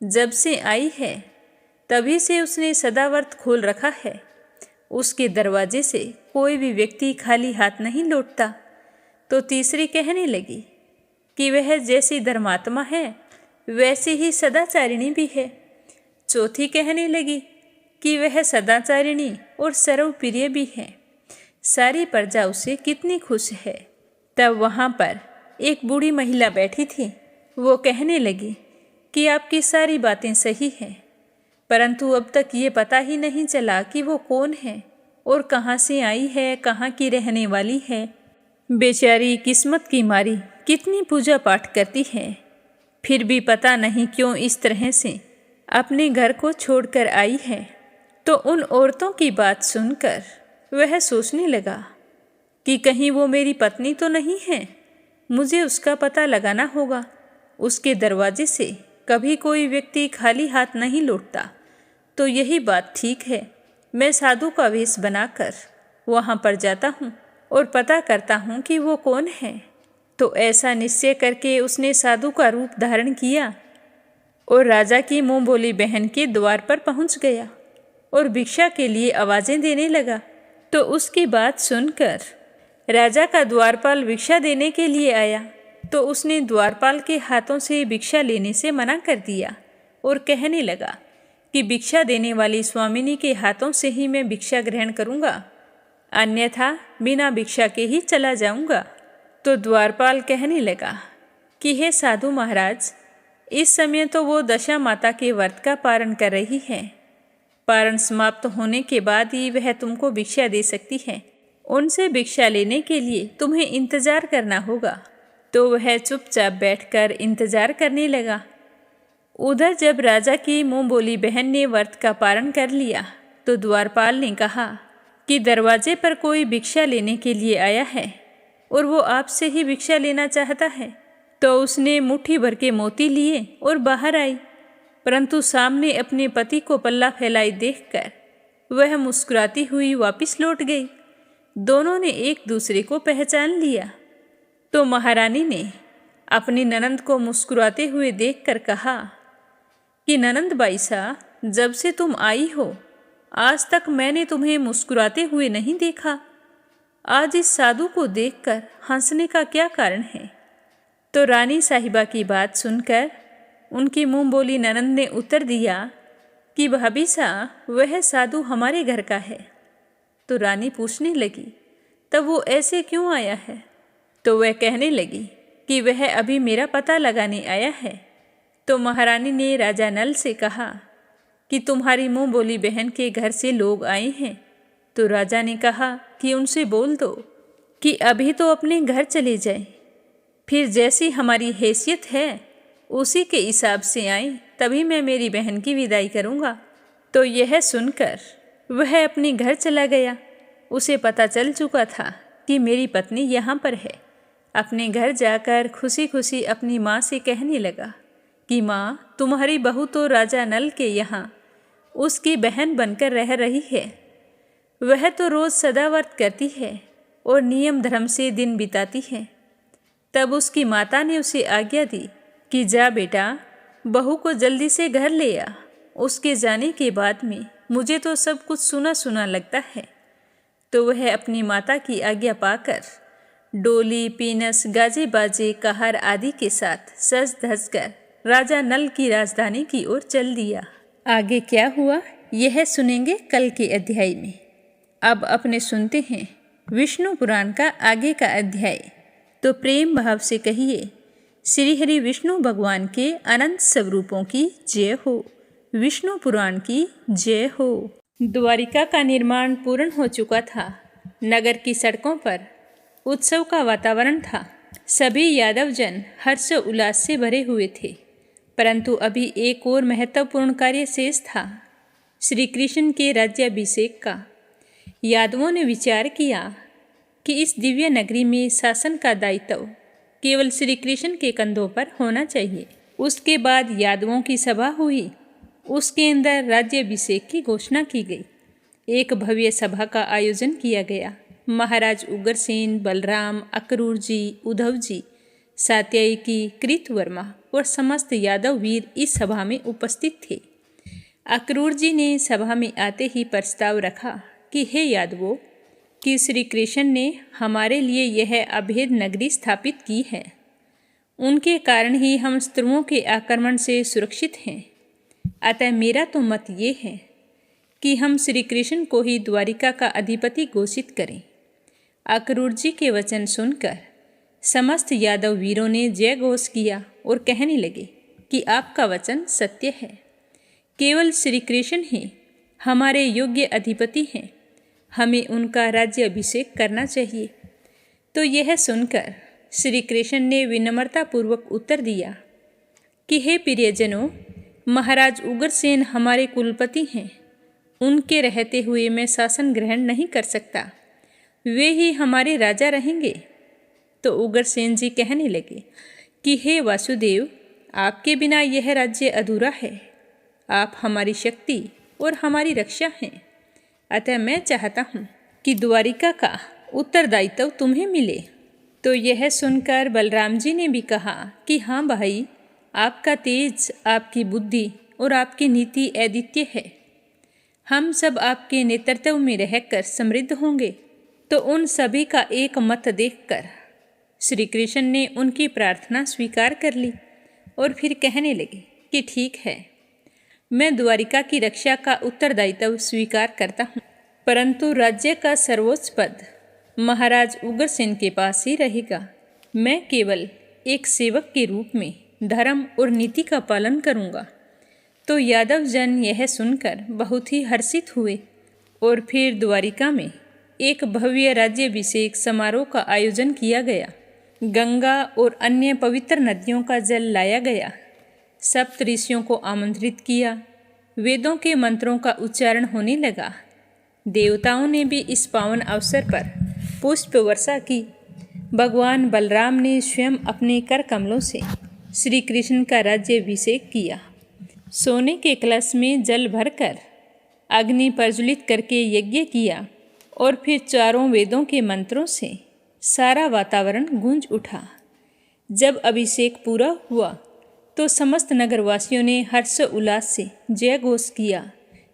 जब से आई है तभी से उसने सदाव्रत खोल रखा है, उसके दरवाजे से कोई भी व्यक्ति खाली हाथ नहीं लौटता। तो तीसरी कहने लगी कि वह जैसी धर्मात्मा है वैसी ही सदाचारिणी भी है। चौथी कहने लगी कि वह सदाचारिणी और सर्वप्रिय भी है, सारी प्रजा उससे कितनी खुश है। तब वहाँ पर एक बूढ़ी महिला बैठी थी। वो कहने लगी कि आपकी सारी बातें सही हैं, परंतु अब तक ये पता ही नहीं चला कि वो कौन है और कहाँ से आई है, कहाँ की रहने वाली है। बेचारी किस्मत की मारी कितनी पूजा पाठ करती है, फिर भी पता नहीं क्यों इस तरह से अपने घर को छोड़कर आई है। तो उन औरतों की बात सुनकर वह सोचने लगा कि कहीं वो मेरी पत्नी तो नहीं है, मुझे उसका पता लगाना होगा। उसके दरवाजे से कभी कोई व्यक्ति खाली हाथ नहीं लौटता। तो यही बात ठीक है, मैं साधु का वेश बनाकर वहाँ पर जाता हूँ और पता करता हूँ कि वो कौन है। तो ऐसा निश्चय करके उसने साधु का रूप धारण किया और राजा की मुँह बोली बहन के द्वार पर पहुँच गया और भिक्षा के लिए आवाज़ें देने लगा। तो उसकी बात सुनकर राजा का द्वारपाल भिक्षा देने के लिए आया। तो उसने द्वारपाल के हाथों से भिक्षा लेने से मना कर दिया और कहने लगा कि भिक्षा देने वाली स्वामिनी के हाथों से ही मैं भिक्षा ग्रहण करूँगा, अन्यथा बिना भिक्षा के ही चला जाऊँगा। तो द्वारपाल कहने लगा कि हे साधु महाराज, इस समय तो वो दशा माता के व्रत का पारण कर रही है, पारण समाप्त होने के बाद ही वह तुमको भिक्षा दे सकती है, उनसे भिक्षा लेने के लिए तुम्हें इंतजार करना होगा। तो वह चुपचाप बैठकर इंतजार करने लगा। उधर जब राजा की मुँह बोली बहन ने व्रत का पारण कर लिया तो द्वारपाल ने कहा कि दरवाजे पर कोई भिक्षा लेने के लिए आया है और वो आपसे ही भिक्षा लेना चाहता है। तो उसने मुट्ठी भर के मोती लिए और बाहर आई, परंतु सामने अपने पति को पल्ला फैलाई देखकर वह मुस्कुराती हुई वापस लौट गई। दोनों ने एक दूसरे को पहचान लिया। तो महारानी ने अपनी ननंद को मुस्कुराते हुए देखकर कहा कि ननंद बाईसा, जब से तुम आई हो आज तक मैंने तुम्हें मुस्कुराते हुए नहीं देखा, आज इस साधु को देखकर हंसने का क्या कारण है। तो रानी साहिबा की बात सुनकर उनकी मुंह बोली ननंद ने उत्तर दिया कि भाभी सा, वह साधु हमारे घर का है। तो रानी पूछने लगी, तब वो ऐसे क्यों आया है? तो वह कहने लगी कि वह अभी मेरा पता लगाने आया है। तो महारानी ने राजा नल से कहा कि तुम्हारी मुंह बोली बहन के घर से लोग आए हैं। तो राजा ने कहा कि उनसे बोल दो कि अभी तो अपने घर चले जाएं, फिर जैसी हमारी हैसियत है उसी के हिसाब से आए, तभी मैं मेरी बहन की विदाई करूँगा। तो यह सुनकर वह अपने घर चला गया। उसे पता चल चुका था कि मेरी पत्नी यहाँ पर है। अपने घर जाकर खुशी खुशी अपनी माँ से कहने लगा कि माँ, तुम्हारी बहू तो राजा नल के यहाँ उसकी बहन बनकर रह रही है। वह तो रोज़ सदाव्रत करती है और नियम धर्म से दिन बिताती है। तब उसकी माता ने उसे आज्ञा दी कि जा बेटा, बहू को जल्दी से घर ले आ। उसके जाने के बाद में मुझे तो सब कुछ सुना सुना लगता है। तो वह अपनी माता की आज्ञा पाकर डोली, पीनस, गाजे बाजे, कहार आदि के साथ सज धज कर राजा नल की राजधानी की ओर चल दिया। आगे क्या हुआ यह सुनेंगे कल के अध्याय में। अब अपने सुनते हैं विष्णु पुराण का आगे का अध्याय। तो प्रेम भाव से कहिए, श्री हरि विष्णु भगवान के अनंत स्वरूपों की जय हो। विष्णु पुराण की जय हो। द्वारिका का निर्माण पूर्ण हो चुका था। नगर की सड़कों पर उत्सव का वातावरण था। सभी यादवजन हर्ष उल्लास से भरे हुए थे। परंतु अभी एक और महत्वपूर्ण कार्य शेष था, श्री कृष्ण के राज्याभिषेक का। यादवों ने विचार किया कि इस दिव्य नगरी में शासन का दायित्व केवल श्री कृष्ण के कंधों पर होना चाहिए। उसके बाद यादवों की सभा हुई। उसके अंदर राज्याभिषेक की घोषणा की गई। एक भव्य सभा का आयोजन किया गया। महाराज उग्रसेन, बलराम, अक्रूर जी, उद्धव जी, सात्ययिकी, कृतवर्मा और समस्त यादव वीर इस सभा में उपस्थित थे। अक्रूर जी ने सभा में आते ही प्रस्ताव रखा कि हे यादवों, कि श्री कृष्ण ने हमारे लिए यह अभेद नगरी स्थापित की है। उनके कारण ही हम शत्रुओं के आक्रमण से सुरक्षित हैं। अतः मेरा तो मत ये है कि हम श्री कृष्ण को ही द्वारिका का अधिपति घोषित करें। अक्रूर जी के वचन सुनकर समस्त यादव वीरों ने जय घोष किया और कहने लगे कि आपका वचन सत्य है। केवल श्री कृष्ण ही हमारे योग्य अधिपति हैं। हमें उनका राज्याभिषेक करना चाहिए। तो यह सुनकर श्री कृष्ण ने विनम्रतापूर्वक उत्तर दिया कि हे प्रियजनों, महाराज उग्रसेन हमारे कुलपति हैं। उनके रहते हुए मैं शासन ग्रहण नहीं कर सकता। वे ही हमारे राजा रहेंगे। तो उग्रसेन जी कहने लगे कि हे वासुदेव, आपके बिना यह राज्य अधूरा है। आप हमारी शक्ति और हमारी रक्षा हैं। अतः मैं चाहता हूँ कि द्वारिका का उत्तरदायित्व तुम्हें मिले। तो यह सुनकर बलराम जी ने भी कहा कि हाँ भाई, आपका तेज, आपकी बुद्धि और आपकी नीति अद्वितीय है। हम सब आपके नेतृत्व में रहकर समृद्ध होंगे। तो उन सभी का एक मत देखकर श्री कृष्ण ने उनकी प्रार्थना स्वीकार कर ली और फिर कहने लगे कि ठीक है, मैं द्वारिका की रक्षा का उत्तरदायित्व स्वीकार करता हूँ, परंतु राज्य का सर्वोच्च पद महाराज उग्रसेन के पास ही रहेगा। मैं केवल एक सेवक के रूप में धर्म और नीति का पालन करूँगा। तो यादव जन यह सुनकर बहुत ही हर्षित हुए और फिर द्वारिका में एक भव्य राज्याभिषेक समारोह का आयोजन किया गया। गंगा और अन्य पवित्र नदियों का जल लाया गया। सप्त ऋषियों को आमंत्रित किया। वेदों के मंत्रों का उच्चारण होने लगा। देवताओं ने भी इस पावन अवसर पर पुष्प वर्षा की। भगवान बलराम ने स्वयं अपने कर कमलों से श्री कृष्ण का राज्याभिषेक किया। सोने के कलश में जल भरकर अग्नि प्रज्वलित करके यज्ञ किया और फिर चारों वेदों के मंत्रों से सारा वातावरण गूंज उठा। जब अभिषेक पूरा हुआ तो समस्त नगरवासियों ने हर्ष उल्लास से जय घोष किया।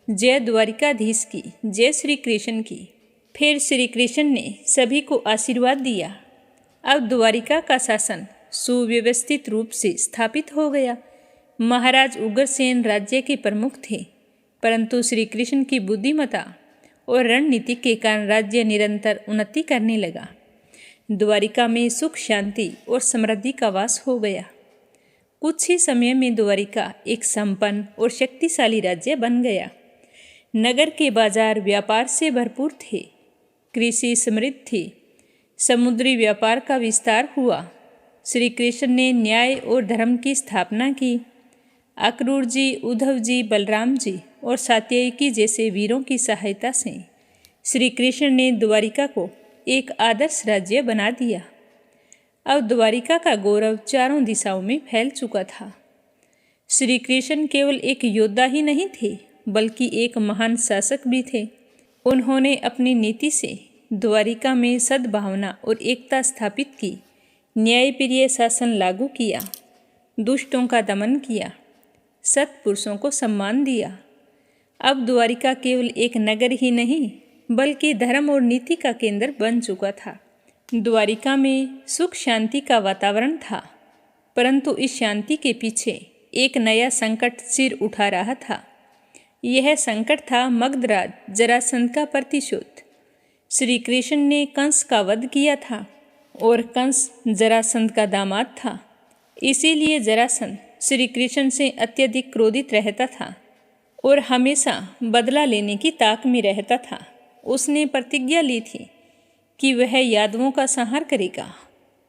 जय द्वारिकाधीश की, जय श्री कृष्ण की। फिर श्री कृष्ण ने सभी को आशीर्वाद दिया। अब द्वारिका का शासन सुव्यवस्थित रूप से स्थापित हो गया। महाराज उग्रसेन राज्य के प्रमुख थे, परंतु श्री कृष्ण की बुद्धिमत्ता और रणनीति के कारण राज्य निरंतर उन्नति करने लगा। द्वारिका में सुख, शांति और समृद्धि का वास हो गया। कुछ ही समय में द्वारिका एक संपन्न और शक्तिशाली राज्य बन गया। नगर के बाजार व्यापार से भरपूर थे, कृषि समृद्ध थी, समुद्री व्यापार का विस्तार हुआ। श्री कृष्ण ने न्याय और धर्म की स्थापना की। अक्रूर जी, उद्धव जी, बलराम जी और सात्यकी जैसे वीरों की सहायता से श्री कृष्ण ने द्वारिका को एक आदर्श राज्य बना दिया। अब द्वारिका का गौरव चारों दिशाओं में फैल चुका था। श्री कृष्ण केवल एक योद्धा ही नहीं थे, बल्कि एक महान शासक भी थे। उन्होंने अपनी नीति से द्वारिका में सद्भावना और एकता स्थापित की, न्यायप्रिय शासन लागू किया, दुष्टों का दमन किया, सत्पुरुषों को सम्मान दिया। अब द्वारिका केवल एक नगर ही नहीं, बल्कि धर्म और नीति का केंद्र बन चुका था। द्वारिका में सुख शांति का वातावरण था, परंतु इस शांति के पीछे एक नया संकट सिर उठा रहा था। यह संकट था मगधराज जरासंध का प्रतिशोध। श्री कृष्ण ने कंस का वध किया था और कंस जरासंध का दामाद था। इसीलिए जरासंध श्री कृष्ण से अत्यधिक क्रोधित रहता था और हमेशा बदला लेने की ताक में रहता था। उसने प्रतिज्ञा ली थी कि वह यादवों का संहार करेगा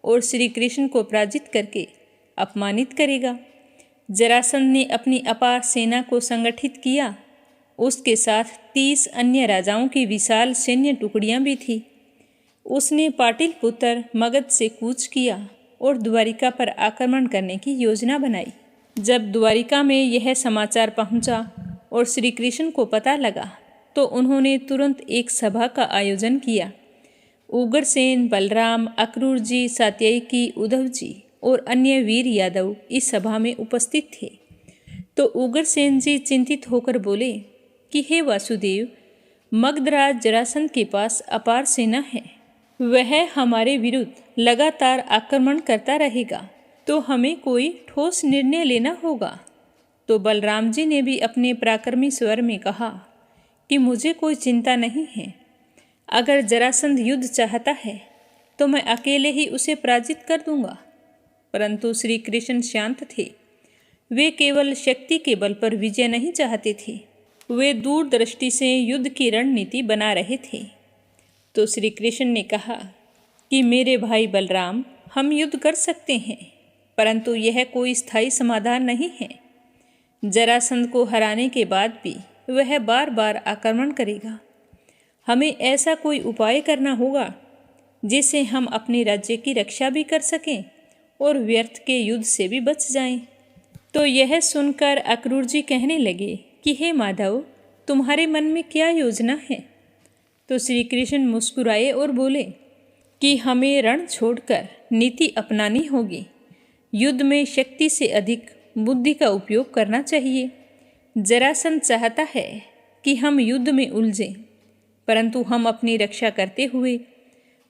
और श्री कृष्ण को पराजित करके अपमानित करेगा। जरासंध ने अपनी अपार सेना को संगठित किया। उसके साथ 30 अन्य राजाओं की विशाल सैन्य टुकड़ियां भी थी। उसने पाटलिपुत्र मगध से कूच किया और द्वारिका पर आक्रमण करने की योजना बनाई। जब द्वारिका में यह समाचार पहुंचा और श्री कृष्ण को पता लगा, तो उन्होंने तुरंत एक सभा का आयोजन किया। उग्रसेन, बलराम, अक्रूर जी, सात्यकी, उद्धव जी और अन्य वीर यादव इस सभा में उपस्थित थे। तो उग्रसेन जी चिंतित होकर बोले कि हे वासुदेव, मगधराज जरासंध के पास अपार सेना है। वह हमारे विरुद्ध लगातार आक्रमण करता रहेगा, तो हमें कोई ठोस निर्णय लेना होगा। तो बलराम जी ने भी अपने पराक्रमी स्वर में कहा कि मुझे कोई चिंता नहीं है। अगर जरासंध युद्ध चाहता है तो मैं अकेले ही उसे पराजित कर दूंगा। परंतु श्री कृष्ण शांत थे। वे केवल शक्ति के बल पर विजय नहीं चाहते थे, वे दूरदृष्टि से युद्ध की रणनीति बना रहे थे। तो श्री कृष्ण ने कहा कि मेरे भाई बलराम, हम युद्ध कर सकते हैं, परंतु यह कोई स्थायी समाधान नहीं है। जरासंध को हराने के बाद भी वह बार बार आक्रमण करेगा। हमें ऐसा कोई उपाय करना होगा जिससे हम अपने राज्य की रक्षा भी कर सकें और व्यर्थ के युद्ध से भी बच जाएं। तो यह सुनकर अक्रूर जी कहने लगे कि हे माधव, तुम्हारे मन में क्या योजना है? तो श्री कृष्ण मुस्कुराए और बोले कि हमें रण छोड़कर नीति अपनानी होगी। युद्ध में शक्ति से अधिक बुद्धि का उपयोग करना चाहिए। जरासंध चाहता है कि हम युद्ध में उलझें, परंतु हम अपनी रक्षा करते हुए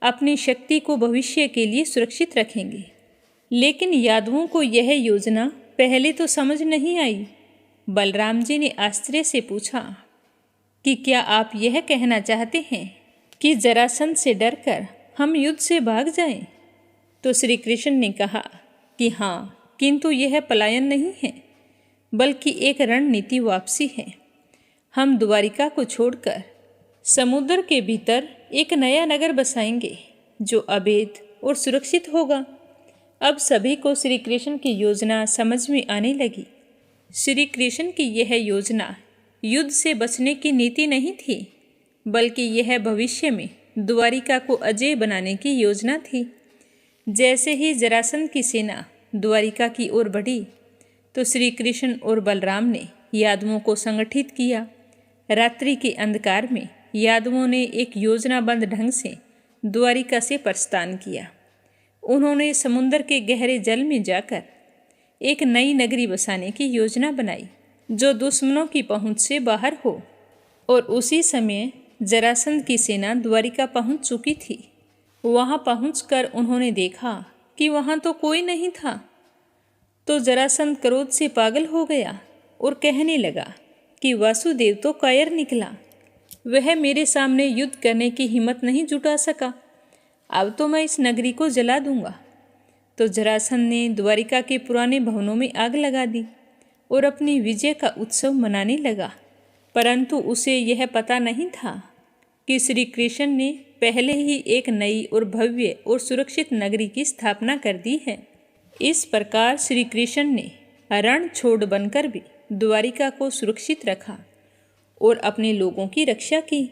अपनी शक्ति को भविष्य के लिए सुरक्षित रखेंगे। लेकिन यादवों को यह योजना पहले तो समझ नहीं आई। बलराम जी ने आश्चर्य से पूछा कि क्या आप यह कहना चाहते हैं कि जरासंध से डरकर हम युद्ध से भाग जाएं? तो श्री कृष्ण ने कहा कि हाँ, किंतु यह पलायन नहीं है, बल्कि एक रणनीति वापसी है। हम द्वारिका को छोड़कर समुद्र के भीतर एक नया नगर बसाएंगे जो अभेद और सुरक्षित होगा। अब सभी को श्री कृष्ण की योजना समझ में आने लगी। श्री कृष्ण की यह योजना युद्ध से बचने की नीति नहीं थी, बल्कि यह भविष्य में द्वारिका को अजेय बनाने की योजना थी। जैसे ही जरासंध की सेना द्वारिका की ओर बढ़ी, तो श्री कृष्ण और बलराम ने यादवों को संगठित किया। रात्रि के अंधकार में यादवों ने एक योजनाबद्ध ढंग से द्वारिका से प्रस्थान किया। उन्होंने समुद्र के गहरे जल में जाकर एक नई नगरी बसाने की योजना बनाई, जो दुश्मनों की पहुंच से बाहर हो। और उसी समय जरासंध की सेना द्वारिका पहुंच चुकी थी। वहां पहुंचकर उन्होंने देखा कि वहां तो कोई नहीं था। तो जरासंध क्रोध से पागल हो गया और कहने लगा कि वासुदेव तो कायर निकला। वह मेरे सामने युद्ध करने की हिम्मत नहीं जुटा सका। अब तो मैं इस नगरी को जला दूंगा। तो जरासंध ने द्वारिका के पुराने भवनों में आग लगा दी और अपनी विजय का उत्सव मनाने लगा। परंतु उसे यह पता नहीं था कि श्री कृष्ण ने पहले ही एक नई और भव्य और सुरक्षित नगरी की स्थापना कर दी है। इस प्रकार श्री कृष्ण ने रण छोड़ बनकर भी द्वारिका को सुरक्षित रखा और अपने लोगों की रक्षा की।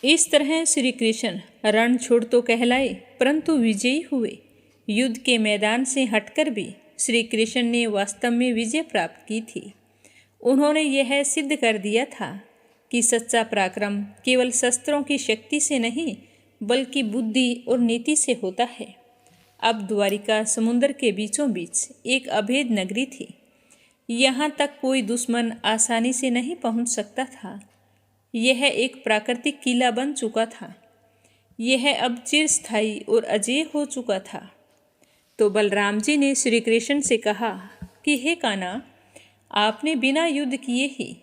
इस तरह श्री कृष्ण रण छोड़ तो कहलाए परंतु विजयी हुए। युद्ध के मैदान से हटकर भी श्री कृष्ण ने वास्तव में विजय प्राप्त की थी। उन्होंने यह सिद्ध कर दिया था कि सच्चा पराक्रम केवल शस्त्रों की शक्ति से नहीं बल्कि बुद्धि और नीति से होता है। अब द्वारिका समुद्र के बीचों बीच एक अभेद नगरी थी। यहाँ तक कोई दुश्मन आसानी से नहीं पहुँच सकता था। यह एक प्राकृतिक किला बन चुका था। यह अब चिरस्थायी और अजेय हो चुका था। तो बलराम जी ने श्री कृष्ण से कहा कि हे कान्हा, आपने बिना युद्ध किए ही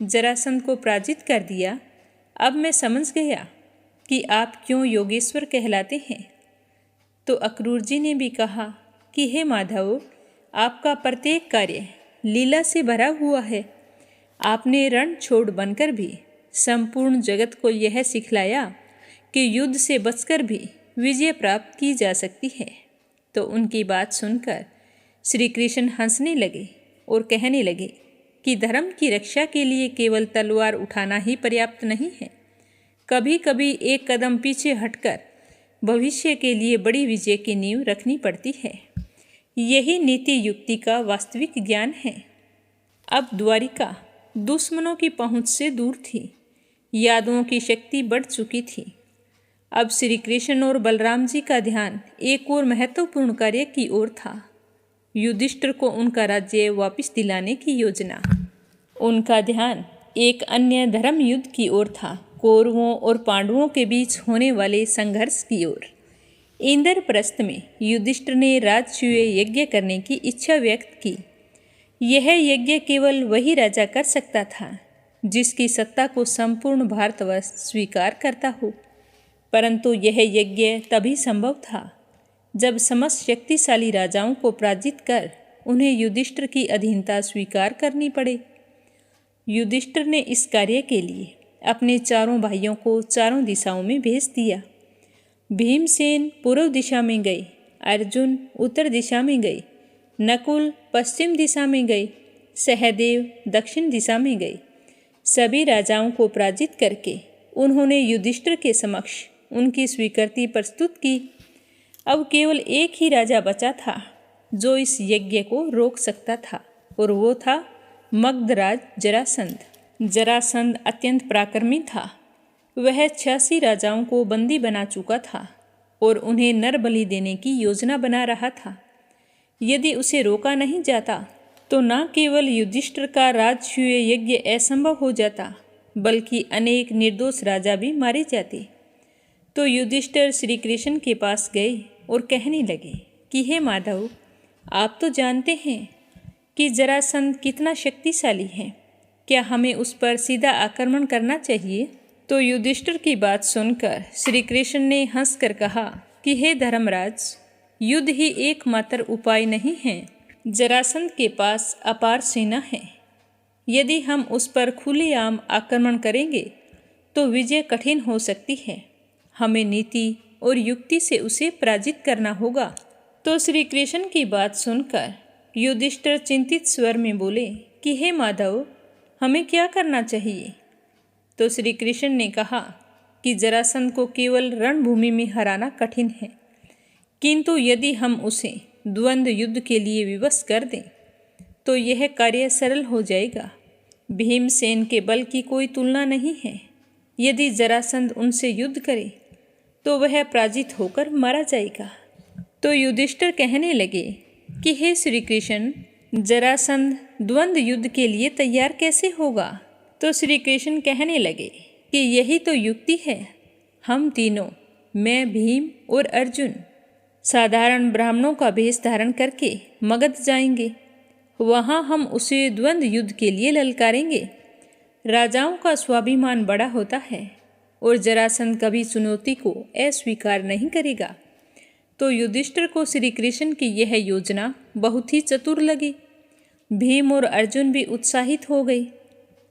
जरासंध को पराजित कर दिया। अब मैं समझ गया कि आप क्यों योगेश्वर कहलाते हैं। तो अक्रूर जी ने भी कहा कि हे माधव, आपका प्रत्येक कार्य लीला से भरा हुआ है। आपने रण छोड़ बनकर भी संपूर्ण जगत को यह सिखलाया कि युद्ध से बचकर भी विजय प्राप्त की जा सकती है। तो उनकी बात सुनकर श्री कृष्ण हंसने लगे और कहने लगे कि धर्म की रक्षा के लिए केवल तलवार उठाना ही पर्याप्त नहीं है। कभी कभी एक कदम पीछे हटकर भविष्य के लिए बड़ी विजय की नींव रखनी पड़ती है। यही नीति युक्ति का वास्तविक ज्ञान है। अब द्वारिका दुश्मनों की पहुंच से दूर थी। यादवों की शक्ति बढ़ चुकी थी। अब श्री कृष्ण और बलराम जी का ध्यान एक और महत्वपूर्ण कार्य की ओर था। युधिष्ठिर को उनका राज्य वापस दिलाने की योजना। उनका ध्यान एक अन्य धर्म युद्ध की ओर था, कौरवों और पांडवों के बीच होने वाले संघर्ष की ओर। इंद्रप्रस्थ में युधिष्ठिर ने राजसूय यज्ञ करने की इच्छा व्यक्त की। यह यज्ञ केवल वही राजा कर सकता था जिसकी सत्ता को संपूर्ण भारतवर्ष स्वीकार करता हो। परंतु यह यज्ञ तभी संभव था जब समस्त शक्तिशाली राजाओं को पराजित कर उन्हें युधिष्ठिर की अधीनता स्वीकार करनी पड़े। युधिष्ठिर ने इस कार्य के लिए अपने चारों भाइयों को चारों दिशाओं में भेज दिया। भीमसेन पूर्व दिशा में गए, अर्जुन उत्तर दिशा में गए, नकुल पश्चिम दिशा में गए, सहदेव दक्षिण दिशा में गए। सभी राजाओं को पराजित करके उन्होंने युधिष्ठिर के समक्ष उनकी स्वीकृति प्रस्तुत की। अब केवल एक ही राजा बचा था जो इस यज्ञ को रोक सकता था और वो था मगधराज जरासंध। जरासंध अत्यंत पराक्रमी था। वह 86 राजाओं को बंदी बना चुका था और उन्हें नर बलि देने की योजना बना रहा था। यदि उसे रोका नहीं जाता तो न केवल युधिष्ठिर का राजसूय यज्ञ असंभव हो जाता बल्कि अनेक निर्दोष राजा भी मारे जाते। तो युधिष्ठिर श्री कृष्ण के पास गए और कहने लगे कि हे माधव, आप तो जानते हैं कि जरासंध कितना शक्तिशाली है। क्या हमें उस पर सीधा आक्रमण करना चाहिए? तो युधिष्ठिर की बात सुनकर श्री कृष्ण ने हंसकर कहा कि हे धर्मराज, युद्ध ही एकमात्र उपाय नहीं है। जरासंध के पास अपार सेना है। यदि हम उस पर खुलेआम आक्रमण करेंगे तो विजय कठिन हो सकती है। हमें नीति और युक्ति से उसे पराजित करना होगा। तो श्री कृष्ण की बात सुनकर युधिष्ठिर चिंतित स्वर में बोले कि हे माधव, हमें क्या करना चाहिए? तो श्री कृष्ण ने कहा कि जरासंध को केवल रणभूमि में हराना कठिन है, किंतु यदि हम उसे द्वंद्व युद्ध के लिए विवश कर दें तो यह कार्य सरल हो जाएगा। भीमसेन के बल की कोई तुलना नहीं है। यदि जरासंध उनसे युद्ध करे तो वह पराजित होकर मारा जाएगा। तो युधिष्ठिर कहने लगे कि हे श्री कृष्ण, जरासंध द्वंद्व युद्ध के लिए तैयार कैसे होगा? तो श्री कृष्ण कहने लगे कि यही तो युक्ति है। हम तीनों, मैं, भीम और अर्जुन, साधारण ब्राह्मणों का भेष धारण करके मगध जाएंगे। वहाँ हम उसे द्वंद्व युद्ध के लिए ललकारेंगे। राजाओं का स्वाभिमान बड़ा होता है और जरासंध कभी चुनौती को अस्वीकार नहीं करेगा। तो युधिष्ठिर को श्री कृष्ण की यह योजना बहुत ही चतुर लगी। भीम और अर्जुन भी उत्साहित हो गए।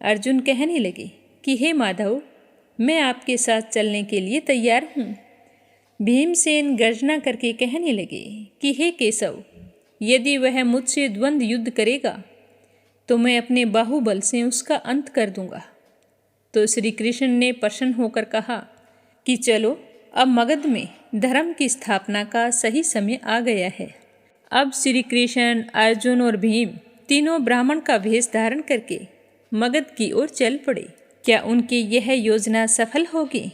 अर्जुन कहने लगे कि हे माधव, मैं आपके साथ चलने के लिए तैयार हूँ। भीमसेन गर्जना करके कहने लगे कि हे केशव, यदि वह मुझसे द्वंद्व युद्ध करेगा तो मैं अपने बाहुबल से उसका अंत कर दूंगा। तो श्री कृष्ण ने प्रसन्न होकर कहा कि चलो, अब मगध में धर्म की स्थापना का सही समय आ गया है। अब श्री कृष्ण, अर्जुन और भीम तीनों ब्राह्मण का वेश धारण करके मगध की ओर चल पड़े। क्या उनकी यह योजना सफल होगी?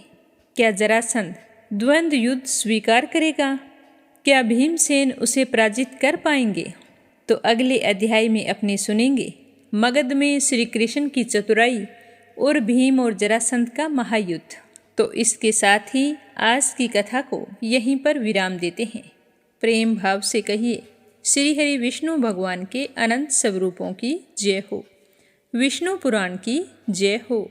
क्या जरासंध द्वंद्व युद्ध स्वीकार करेगा? क्या भीमसेन उसे पराजित कर पाएंगे? तो अगले अध्याय में अपने सुनेंगे मगध में श्री कृष्ण की चतुराई और भीम और जरासंध का महायुद्ध। तो इसके साथ ही आज की कथा को यहीं पर विराम देते हैं। प्रेम भाव से कहिए श्री हरि विष्णु भगवान के अनंत स्वरूपों की जय हो। विष्णु पुराण की जय हो।